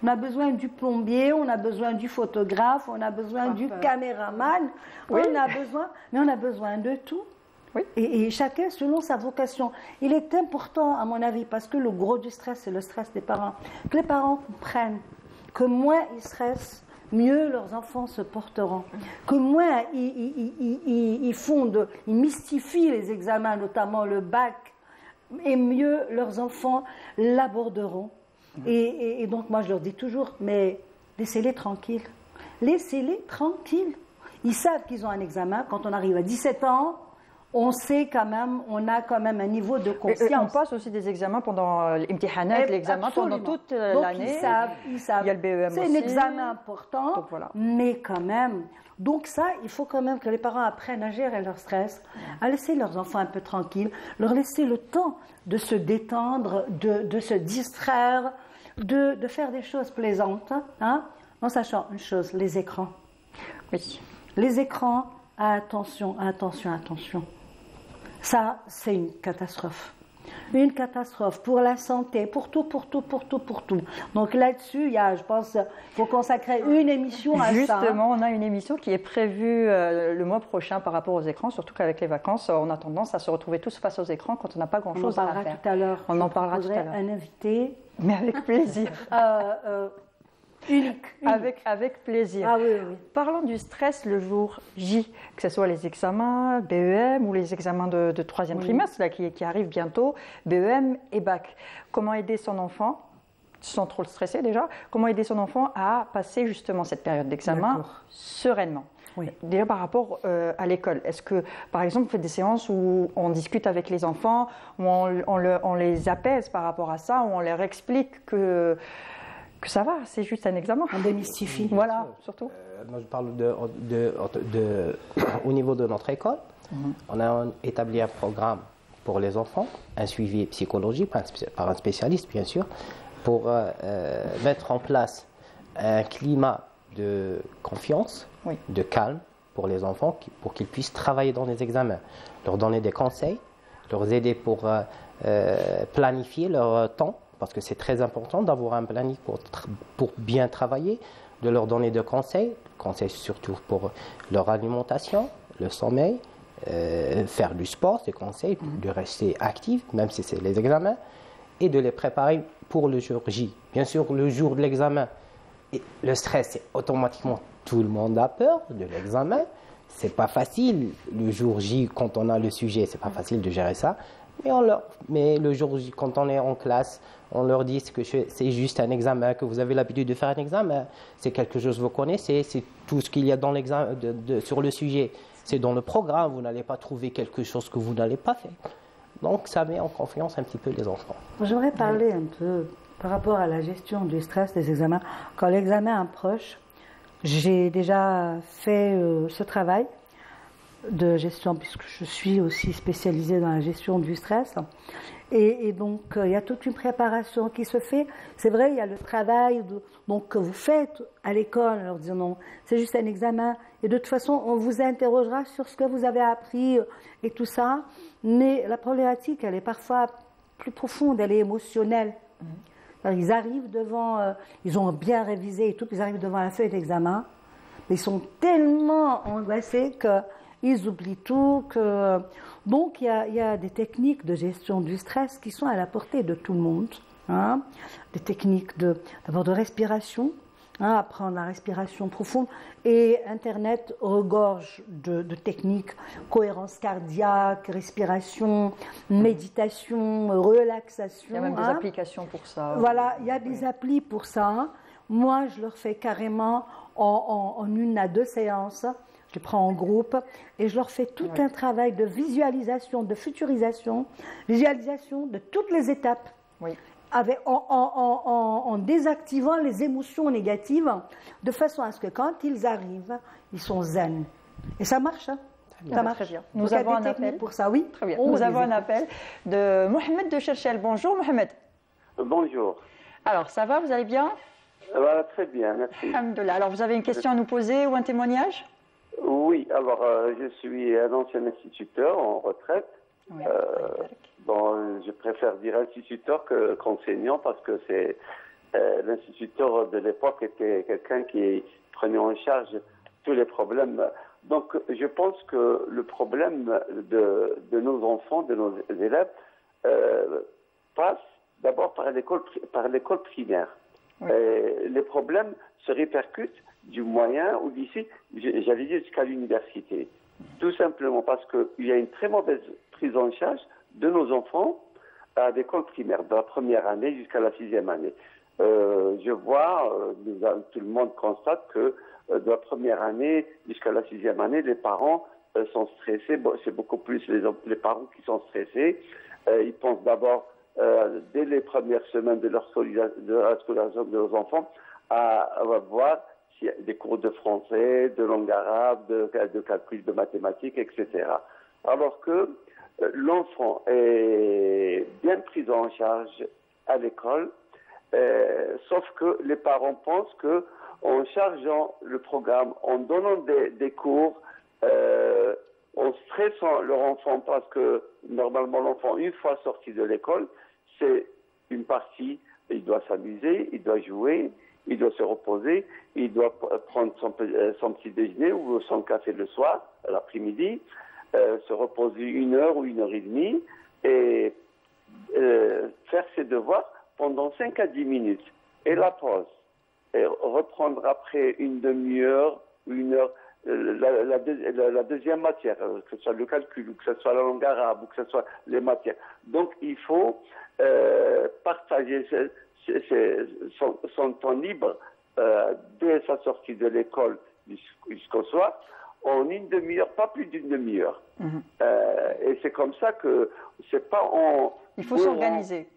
On a besoin du plombier, on a besoin du photographe, on a besoin du caméraman, on a besoin de tout. Oui. Et chacun selon sa vocation. Il est important, à mon avis, parce que le gros du stress, c'est le stress des parents, que les parents comprennent que moins ils stressent, mieux leurs enfants se porteront. Que moins ils mystifient les examens, notamment le bac, et mieux leurs enfants l'aborderont. Et donc, moi, je leur dis toujours, mais laissez-les tranquilles. Laissez-les tranquilles. Ils savent qu'ils ont un examen. Quand on arrive à 17 ans, on sait quand même, on a quand même un niveau de conscience. Et on passe aussi des examens pendant l'imtihanat, l'examen pendant toute l'année. Ils savent. Il y a le BEM aussi. C'est un examen important, donc, voilà. mais quand même. Donc ça, il faut quand même que les parents apprennent à gérer leur stress, à laisser leurs enfants un peu tranquilles, leur laisser le temps de se détendre, de se distraire, de faire des choses plaisantes, hein, en sachant une chose, les écrans. Oui. Les écrans, attention, attention, attention. Ça, c'est une catastrophe. Une catastrophe pour la santé, pour tout. Donc là-dessus, je pense, il faut consacrer une émission à ça. Justement, on a une émission qui est prévue le mois prochain par rapport aux écrans, surtout qu'avec les vacances, on a tendance à se retrouver tous face aux écrans quand on n'a pas grand-chose à faire. On en parlera tout à l'heure. On en parlera tout à l'heure. Un invité. Mais avec plaisir. Unique. Avec plaisir. Ah oui, oui. Parlons du stress le jour J, que ce soit les examens BEM ou les examens de troisième trimestre là, qui arrivent bientôt, BEM et bac. Comment aider son enfant, sans trop le stresser déjà, comment aider son enfant à passer justement cette période d'examen sereinement? Oui. Déjà par rapport à l'école, est-ce que par exemple vous faites des séances où on discute avec les enfants, où on les apaise par rapport à ça, où on leur explique que ça va, c'est juste un examen. On démystifie. Voilà, surtout. Moi, je parle au niveau de notre école. On a établi un programme pour les enfants, un suivi psychologique par un spécialiste, bien sûr, pour mettre en place un climat de confiance, de calme pour les enfants, pour qu'ils puissent travailler dans les examens, leur donner des conseils, leur aider pour planifier leur temps, parce que c'est très important d'avoir un planning pour bien travailler, de leur donner des conseils surtout pour leur alimentation, le sommeil, faire du sport, des conseils, de rester actifs, même si c'est les examens, et de les préparer pour le jour J. Bien sûr, le jour de l'examen, le stress, c'est automatiquement, tout le monde a peur de l'examen. C'est pas facile, le jour J, quand on a le sujet, c'est pas facile de gérer ça. Mais le jour J, quand on est en classe, on leur dit que c'est juste un examen, que vous avez l'habitude de faire un examen, c'est quelque chose que vous connaissez, c'est tout ce qu'il y a dans l'examen, sur le sujet. C'est dans le programme, vous n'allez pas trouver quelque chose que vous n'allez pas faire. Donc ça met en confiance un petit peu les enfants. J'aimerais parler un peu par rapport à la gestion du stress des examens. Quand l'examen approche, j'ai déjà fait ce travail de gestion, puisque je suis aussi spécialisée dans la gestion du stress. Et donc, il y a toute une préparation qui se fait. C'est vrai, il y a le travail que vous faites à l'école, en leur disant non, c'est juste un examen. Et de toute façon, on vous interrogera sur ce que vous avez appris et tout ça. Mais la problématique, elle est parfois plus profonde, elle est émotionnelle. Alors, ils arrivent devant, ils ont bien révisé et tout, puis ils arrivent devant la feuille d'examen. Mais ils sont tellement angoissés qu'ils oublient tout. Donc, il y a des techniques de gestion du stress qui sont à la portée de tout le monde. Hein. Des techniques d'abord de respiration, apprendre la respiration profonde. Et Internet regorge de techniques, cohérence cardiaque, respiration, méditation, relaxation. Il y a même des applications pour ça. Voilà, il y a des applis pour ça. Moi, je leur fais carrément en 1 à 2 séances. Je les prends en groupe et je leur fais tout un travail de visualisation, de futurisation, visualisation de toutes les étapes, en désactivant les émotions négatives, de façon à ce que quand ils arrivent, ils sont zen. Et ça marche, hein. Ça marche. Très bien. Nous avons un appel pour ça, oui. Très bien. Nous avons un appel de Mohamed de Cherchel. Bonjour Mohamed. Bonjour. Alors, ça va, vous allez bien? Voilà, très bien, merci. Alhamdoulilah. Alors, vous avez une question à nous poser ou un témoignage? Oui, alors je suis un ancien instituteur en retraite. Oui, je préfère dire instituteur qu'enseignant parce que c'est l'instituteur de l'époque était quelqu'un qui prenait en charge tous les problèmes. Donc je pense que le problème de nos enfants, de nos élèves, passe d'abord par l'école primaire. Oui. Les problèmes se répercutent du moyen ou d'ici, j'allais dire jusqu'à l'université. Tout simplement parce qu'il y a une très mauvaise prise en charge de nos enfants à l'école primaire, de la première année jusqu'à la 6e année. Je vois, tout le monde constate que de la première année jusqu'à la 6e année, les parents sont stressés. Bon, c'est beaucoup plus les parents qui sont stressés. Ils pensent d'abord, dès les premières semaines de la scolarisation de leurs enfants, à voir s'il y a des cours de français, de langue arabe, de calcul, de mathématiques, etc. Alors que l'enfant est bien pris en charge à l'école, sauf que les parents pensent que en chargeant le programme, en donnant des cours, en stressant leur enfant, parce que normalement l'enfant, une fois sorti de l'école, c'est une partie, il doit s'amuser, il doit jouer, il doit se reposer, il doit prendre son petit déjeuner ou son café le soir, l'après-midi, se reposer 1 heure ou 1 heure et demie et faire ses devoirs pendant 5 à 10 minutes. Et la pause. Et reprendre après une demi-heure ou 1 heure la deuxième matière, que ce soit le calcul, ou que ce soit la langue arabe, ou que ce soit les matières. Donc il faut partager son temps libre dès sa sortie de l'école jusqu'au soir en 1 demi-heure, pas plus d'1 demi-heure. Et c'est comme ça que c'est pas en... Il faut s'organiser.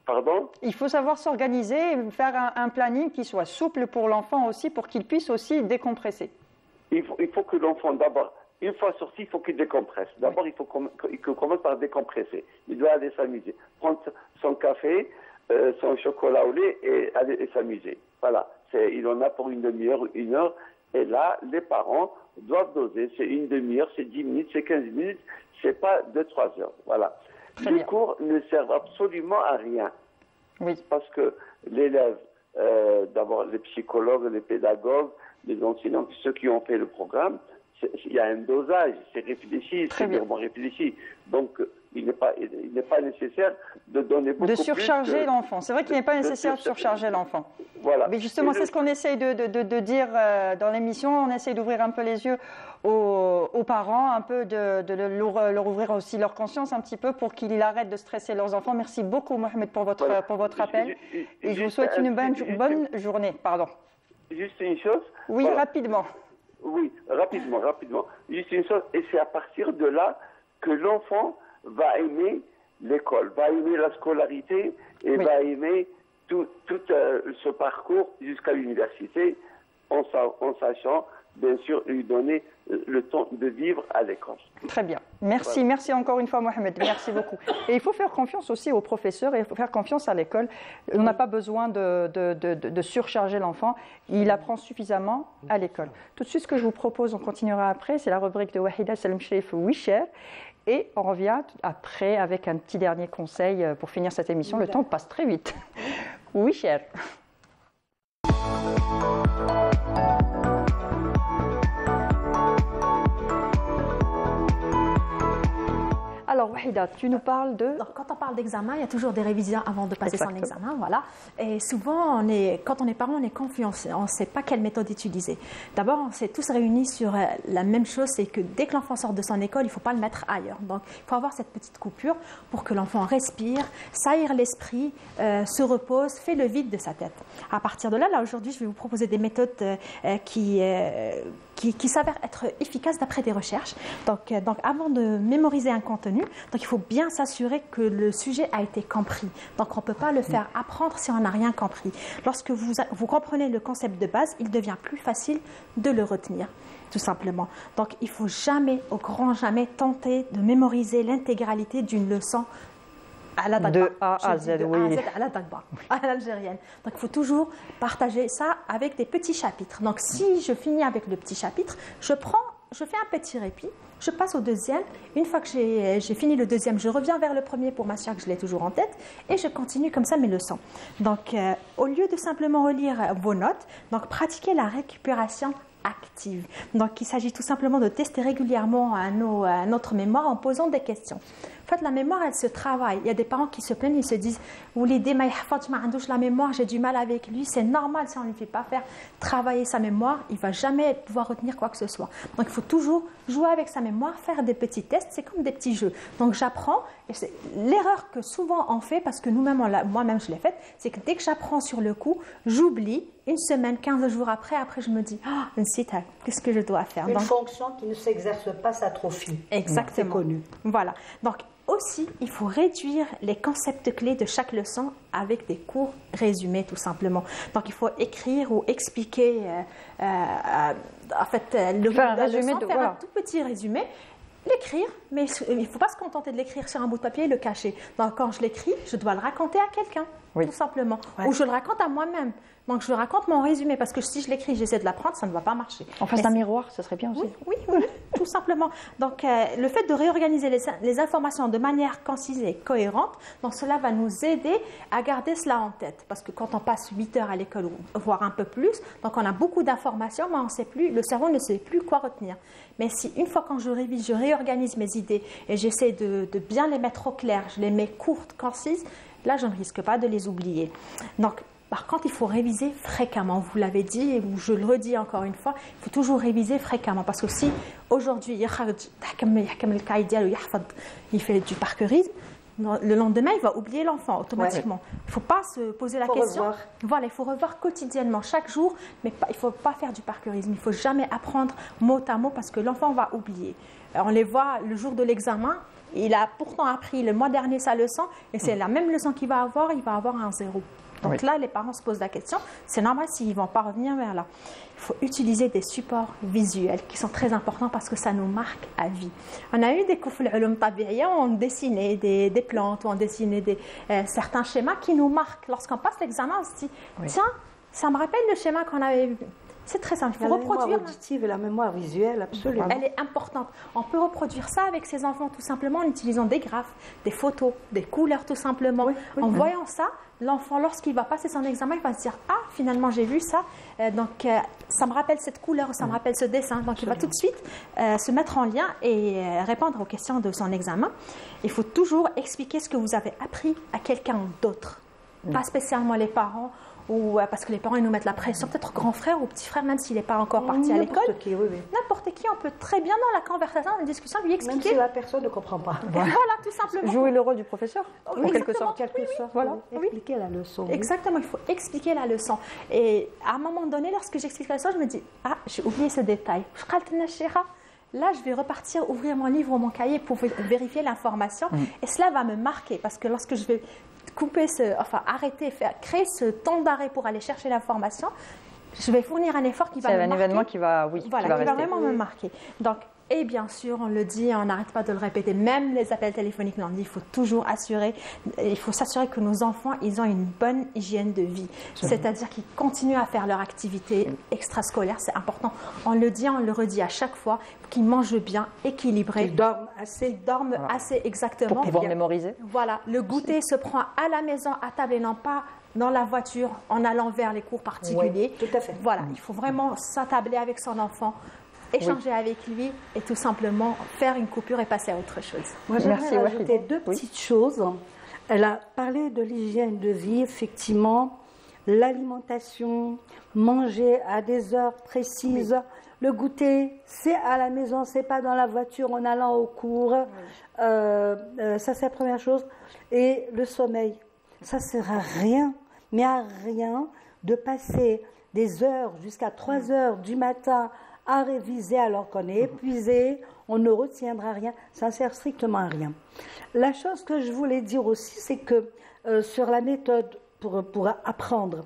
Pardon ? Il faut savoir s'organiser et faire un planning qui soit souple pour l'enfant aussi, pour qu'il puisse aussi décompresser. Il faut que l'enfant, d'abord, une fois sorti, il faut qu'il décompresse. D'abord, il faut qu'il commence par décompresser. Il doit aller s'amuser. Prendre son café, son chocolat au lait et aller s'amuser. Voilà. Il en a pour 1 demi-heure, 1 heure. Et là, les parents doivent doser. C'est 1 demi-heure, c'est 10 minutes, c'est 15 minutes. C'est pas 2-3 heures. Voilà. Les cours ne servent absolument à rien. Oui. Parce que l'élève, d'abord les psychologues, les pédagogues, les enseignants, ceux qui ont fait le programme, il y a un dosage, c'est réfléchi, c'est vraiment réfléchi. Donc, il n'est pas nécessaire de donner beaucoup de surcharger l'enfant. C'est vrai qu'il n'est pas nécessaire de surcharger l'enfant. Voilà. Mais justement, c'est ce qu'on essaye de dire dans l'émission. On essaye d'ouvrir un peu les yeux aux parents, un peu de leur ouvrir aussi leur conscience un petit peu pour qu'ils arrêtent de stresser leurs enfants. Merci beaucoup, Mohamed, pour votre appel. Et je vous souhaite une bonne journée. Pardon. Juste une chose. Oui, voilà. Rapidement. Oui, rapidement. Juste une chose, et c'est à partir de là que l'enfant va aimer l'école, va aimer la scolarité et va aimer tout ce parcours jusqu'à l'université, en sachant, bien sûr, lui donner le temps de vivre à l'école. Très bien. Merci, voilà. Merci encore une fois, Mohamed. Merci beaucoup. Et il faut faire confiance aussi aux professeurs et il faut faire confiance à l'école. On n'a pas besoin de surcharger l'enfant. Il apprend suffisamment à l'école. Tout de suite, ce que je vous propose, on continuera après, c'est la rubrique de Wahida Salem Sherif Wisher. Et on revient après avec un petit dernier conseil pour finir cette émission. Le temps passe très vite. Wisher. Alors, Wahida, tu nous parles de... Donc, quand on parle d'examen, il y a toujours des révisions avant de passer son examen. Voilà. Et souvent, quand on est parent, on est confiant. On ne sait pas quelle méthode utiliser. D'abord, on s'est tous réunis sur la même chose, c'est que dès que l'enfant sort de son école, il ne faut pas le mettre ailleurs. Donc, il faut avoir cette petite coupure pour que l'enfant respire, s'aère l'esprit, se repose, fait le vide de sa tête. À partir de là, aujourd'hui, je vais vous proposer des méthodes qui s'avèrent être efficaces d'après des recherches. Donc, avant de mémoriser un contenu, donc il faut bien s'assurer que le sujet a été compris. Donc on ne peut pas le faire apprendre si on n'a rien compris. Lorsque vous comprenez le concept de base, il devient plus facile de le retenir, tout simplement. Donc il ne faut jamais, au grand jamais, tenter de mémoriser l'intégralité d'une leçon à la Dagba. De A à Z, oui. À la Dagba, à l'algérienne. Donc il faut toujours partager ça avec des petits chapitres. Donc si je finis avec le petit chapitre, je fais un petit répit, je passe au deuxième. Une fois que j'ai fini le deuxième, je reviens vers le premier pour m'assurer que je l'ai toujours en tête et je continue comme ça mes leçons. Donc, au lieu de simplement relire vos notes, donc pratiquez la récupération active. Donc, il s'agit tout simplement de tester régulièrement notre mémoire en posant des questions. En fait, la mémoire, elle se travaille. Il y a des parents qui se plaignent, ils se disent « Oulidi ma yahfadj ma andouch la mémoire, j'ai du mal avec lui ». C'est normal si on ne lui fait pas faire travailler sa mémoire, il ne va jamais pouvoir retenir quoi que ce soit. Donc, il faut toujours jouer avec sa mémoire, faire des petits tests, c'est comme des petits jeux. Donc, j'apprends, et c'est l'erreur que souvent on fait, parce que moi-même je l'ai faite, c'est que dès que j'apprends sur le coup, j'oublie une semaine, 15 jours après, je me dis, qu'est-ce que je dois faire? Une fonction qui ne s'exerce pas s'atrophie. Exactement. C'est connu. Voilà. Donc, aussi, il faut réduire les concepts clés de chaque leçon avec des cours résumés, tout simplement. Donc, il faut écrire ou expliquer, en fait, faire un tout petit résumé, l'écrire, mais il ne faut pas se contenter de l'écrire sur un bout de papier et le cacher. Donc, quand je l'écris, je dois le raconter à quelqu'un, tout simplement. Ouais. Ou je le raconte à moi-même. Donc, je raconte mon résumé, parce que si je l'écris, j'essaie de l'apprendre, ça ne va pas marcher. En face d'un miroir, ça serait bien aussi. Oui, tout simplement. Donc, le fait de réorganiser les informations de manière concise et cohérente, donc cela va nous aider à garder cela en tête. Parce que quand on passe 8 heures à l'école, voire un peu plus, donc on a beaucoup d'informations, mais on sait plus, le cerveau ne sait plus quoi retenir. Mais si une fois quand je révise, je réorganise mes idées et j'essaie de bien les mettre au clair, je les mets courtes, concises, là, je ne risque pas de les oublier. Donc, par contre, il faut réviser fréquemment. Vous l'avez dit et je le redis encore une fois, il faut toujours réviser fréquemment. Parce que si aujourd'hui, il fait du parcourisme, le lendemain, il va oublier l'enfant automatiquement. Il ne faut pas se poser la question. Revoir. Voilà, il faut revoir quotidiennement, chaque jour, mais il ne faut pas faire du parcourisme. Il ne faut jamais apprendre mot à mot parce que l'enfant va oublier. On les voit le jour de l'examen. Il a pourtant appris le mois dernier sa leçon et c'est la même leçon qu'il va avoir un 0. Donc là, les parents se posent la question, c'est normal s'ils ne vont pas revenir vers là. Il faut utiliser des supports visuels qui sont très importants parce que ça nous marque à vie. On a eu des cours d'ulum tabi'iyya, on dessinait des plantes, on dessinait certains schémas qui nous marquent. Lorsqu'on passe l'examen, on se dit, tiens, ça me rappelle le schéma qu'on avait vu. C'est très simple, il faut reproduire. La mémoire auditive et la mémoire visuelle, absolument. Elle est importante. On peut reproduire ça avec ses enfants tout simplement en utilisant des graphes, des photos, des couleurs tout simplement. En voyant ça, l'enfant, lorsqu'il va passer son examen, il va se dire « Ah, finalement, j'ai vu ça, donc ça me rappelle cette couleur, ça me rappelle ce dessin. » Donc, il va tout de suite se mettre en lien et répondre aux questions de son examen. Il faut toujours expliquer ce que vous avez appris à quelqu'un d'autre, pas spécialement les parents, ou parce que les parents ils nous mettent la pression, peut-être grand frère ou petit frère, même s'il n'est pas encore parti à l'école. N'importe qui, on peut très bien dans la conversation, dans la discussion, lui expliquer. Même si la personne ne comprend pas. Voilà, tout simplement. Jouer le rôle du professeur, en quelque sorte. Voilà. Expliquer la leçon. Exactement, il faut expliquer la leçon. Et à un moment donné, lorsque j'explique la leçon, je me dis, ah, j'ai oublié ce détail. Là, je vais repartir, ouvrir mon livre ou mon cahier pour vérifier l'information. Et cela va me marquer, parce que lorsque je vais arrêter, créer ce temps d'arrêt pour aller chercher l'information, je vais fournir un effort qui va me marquer. C'est un événement qui va vraiment me marquer. Donc, et bien sûr, on le dit, on n'arrête pas de le répéter, même les appels téléphoniques l'ont dit, il faut toujours s'assurer que nos enfants, ils ont une bonne hygiène de vie. C'est-à-dire qu'ils continuent à faire leur activité extrascolaire, c'est important. On le dit, on le redit à chaque fois, qu'ils mangent bien, équilibrés. Ils dorment assez, exactement. Pour pouvoir mémoriser. Voilà, le goûter se prend à la maison, à table et non pas dans la voiture en allant vers les cours particuliers. Oui, tout à fait. Voilà, il faut vraiment s'attabler avec son enfant, échanger avec lui et tout simplement faire une coupure et passer à autre chose. Moi, j'aimerais rajouter deux petites choses. Elle a parlé de l'hygiène de vie, effectivement, l'alimentation, manger à des heures précises, le goûter, c'est à la maison, c'est pas dans la voiture en allant au cours. Ça, c'est la première chose. Et le sommeil, ça sert à rien, mais à rien de passer des heures jusqu'à 3 heures du matin à réviser alors qu'on est épuisé, on ne retiendra rien, ça ne sert strictement à rien. La chose que je voulais dire aussi, c'est que sur la méthode pour apprendre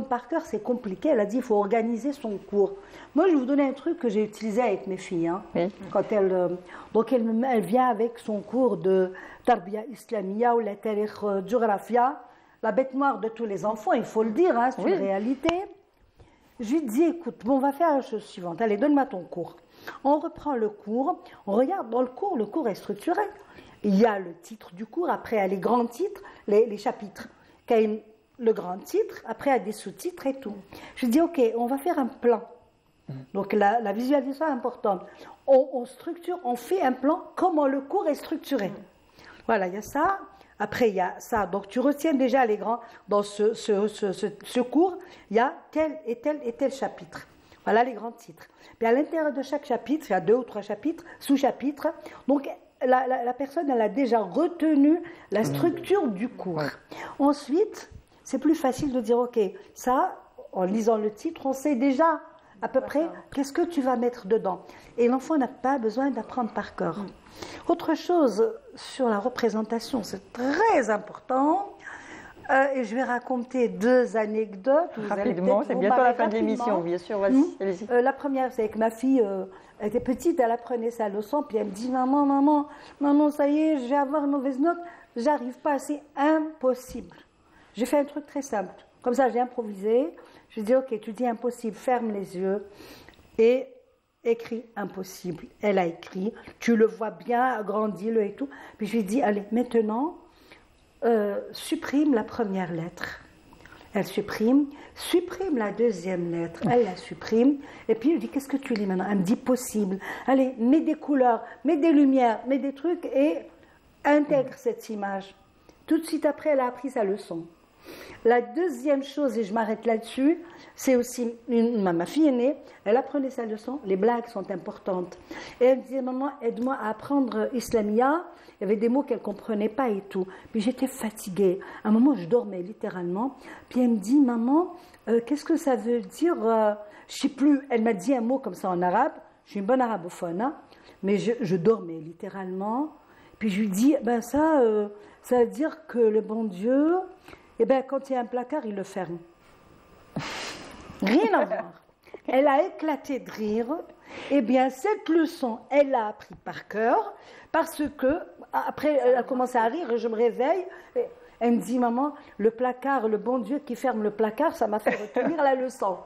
par cœur, c'est compliqué. Elle a dit qu'il faut organiser son cours. Moi, je vais vous donner un truc que j'ai utilisé avec mes filles. Quand elle vient avec son cours de Tarbiya Islamia ou la Tarikh Géographia, la bête noire de tous les enfants, il faut le dire, c'est une réalité. Je lui dis, écoute, on va faire la chose suivante. Allez, donne-moi ton cours. On reprend le cours, on regarde dans le cours est structuré. Il y a le titre du cours, après il y a les grands titres, les chapitres. Le grand titre, après il y a des sous-titres et tout. Je lui dis, ok, on va faire un plan. Donc la visualisation est importante. On structure, on fait un plan, comment le cours est structuré. Voilà, il y a ça. Après, il y a ça. Donc, tu retiens déjà les grands. Dans ce cours, il y a tel et tel et tel chapitre. Voilà les grands titres. Puis à l'intérieur de chaque chapitre, il y a 2 ou 3 chapitres, sous-chapitres. Donc, la personne, elle a déjà retenu la structure du cours. Ensuite, c'est plus facile de dire, OK, ça, en lisant le titre, on sait déjà à peu près qu'est-ce que tu vas mettre dedans. Et l'enfant n'a pas besoin d'apprendre par cœur. Autre chose sur la représentation, c'est très important. Et je vais raconter 2 anecdotes. Rapidement, c'est bientôt la fin de l'émission, bien sûr. Allez-y. La première, c'est que ma fille elle était petite, elle apprenait sa leçon, puis elle me dit maman, ça y est, je vais avoir une mauvaise note, j'arrive pas, c'est impossible. J'ai fait un truc très simple. Comme ça, j'ai improvisé. Je dis ok, tu dis impossible, ferme les yeux et écris impossible. Elle a écrit, tu le vois bien, agrandis-le et tout. Puis je lui ai dit allez, maintenant, supprime la première lettre. Elle supprime la deuxième lettre, elle la supprime, et puis elle dit qu'est-ce que tu lis maintenant? Elle me dit possible. Allez, mets des couleurs, mets des lumières, mets des trucs et intègre cette image. Tout de suite après, elle a appris sa leçon. La deuxième chose, et je m'arrête là-dessus, c'est aussi, ma fille aînée, elle apprenait sa leçon, les blagues sont importantes. Et elle me disait, maman, aide-moi à apprendre Islamia. Il y avait des mots qu'elle ne comprenait pas et tout. Puis j'étais fatiguée. À un moment, je dormais littéralement. Puis elle me dit, maman, qu'est-ce que ça veut dire je ne sais plus. Elle m'a dit un mot comme ça en arabe. Je suis une bonne arabophone, hein, mais je dormais littéralement. Puis je lui dis, ben ça veut dire que le bon Dieu, quand il y a un placard, il le ferme. Rien à voir. Elle a éclaté de rire. Cette leçon, elle l'a appris par cœur, parce que, après, elle a commencé à rire, et je me réveille, et elle me dit, maman, le placard, le bon Dieu qui ferme le placard, ça m'a fait retenir la leçon.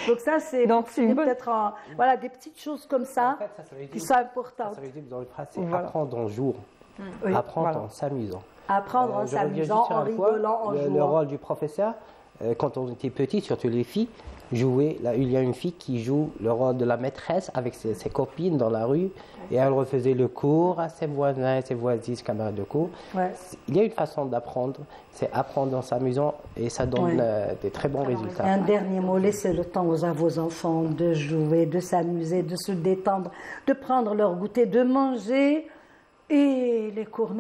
Donc ça, c'est peut-être des petites choses comme ça, en fait, qui sont importantes. Ça veut dire dans le phrase, c'est apprendre en jouant, apprendre en s'amusant. Apprendre en s'amusant, en rigolant, en jouant. Le rôle du professeur, quand on était petit, surtout les filles, jouer. Là, il y a une fille qui joue le rôle de la maîtresse avec ses copines dans la rue, et elle refaisait le cours à ses voisins, ses voisines, ses camarades de cours. Ouais. Il y a une façon d'apprendre, c'est apprendre en s'amusant, et ça donne des très bons résultats. Un dernier mot, laissez le temps à vos enfants de jouer, de s'amuser, de se détendre, de prendre leur goûter, de manger. Et les cours,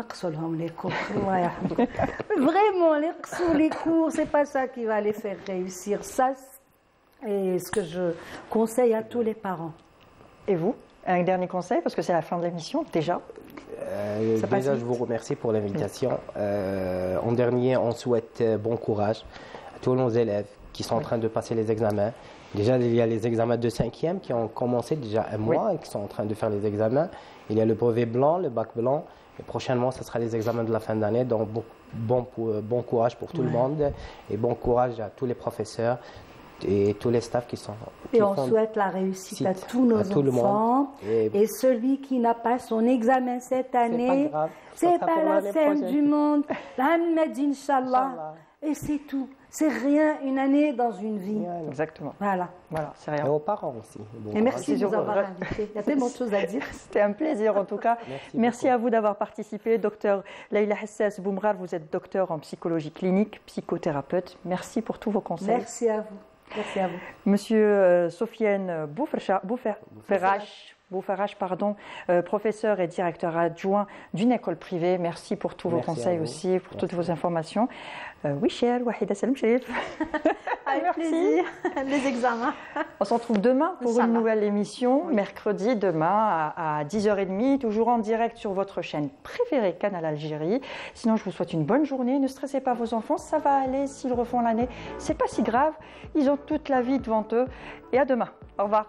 les cours. Vraiment, les cours, c'est pas ça qui va les faire réussir. Ça, et ce que je conseille à tous les parents. Et vous, un dernier conseil, parce que c'est la fin de l'émission, déjà. Déjà, je vous remercie pour l'invitation. En dernier, on souhaite bon courage à tous nos élèves qui sont en train de passer les examens. Déjà, il y a les examens de 5e qui ont commencé déjà un mois et qui sont en train de faire les examens. Il y a le brevet blanc, le bac blanc. Et prochainement, ce sera les examens de la fin d'année. Donc, bon courage pour tout le monde et bon courage à tous les professeurs et tous les staffs qui sont... Et on souhaite la réussite à tous nos enfants. Et celui qui n'a pas son examen cette année, c'est pas la fin du monde. L'Ahmed, Inch'Allah. Et c'est tout. C'est rien, une année dans une vie. Exactement. Voilà, c'est rien. Et aux parents aussi. Bon, et merci de nous avoir invités. Il y a tellement de choses à dire. C'était un plaisir en tout cas. Merci à vous d'avoir participé. Docteur Leïla Hassas Boumrar, vous être docteur en psychologie clinique, psychothérapeute. Merci pour tous vos conseils. Merci à vous. Merci à vous. Monsieur Sofiane Boufarach, professeur et directeur adjoint d'une école privée. Merci pour tous vos conseils aussi, pour toutes vos informations. Oui, chère Wahida Salim Sherif. Avec plaisir. Les examens. On se retrouve demain pour une nouvelle émission, mercredi demain à 10h30, toujours en direct sur votre chaîne préférée, Canal Algérie. Sinon, je vous souhaite une bonne journée. Ne stressez pas vos enfants, ça va aller. S'ils refont l'année, c'est pas si grave. Ils ont toute la vie devant eux. Et à demain. Au revoir.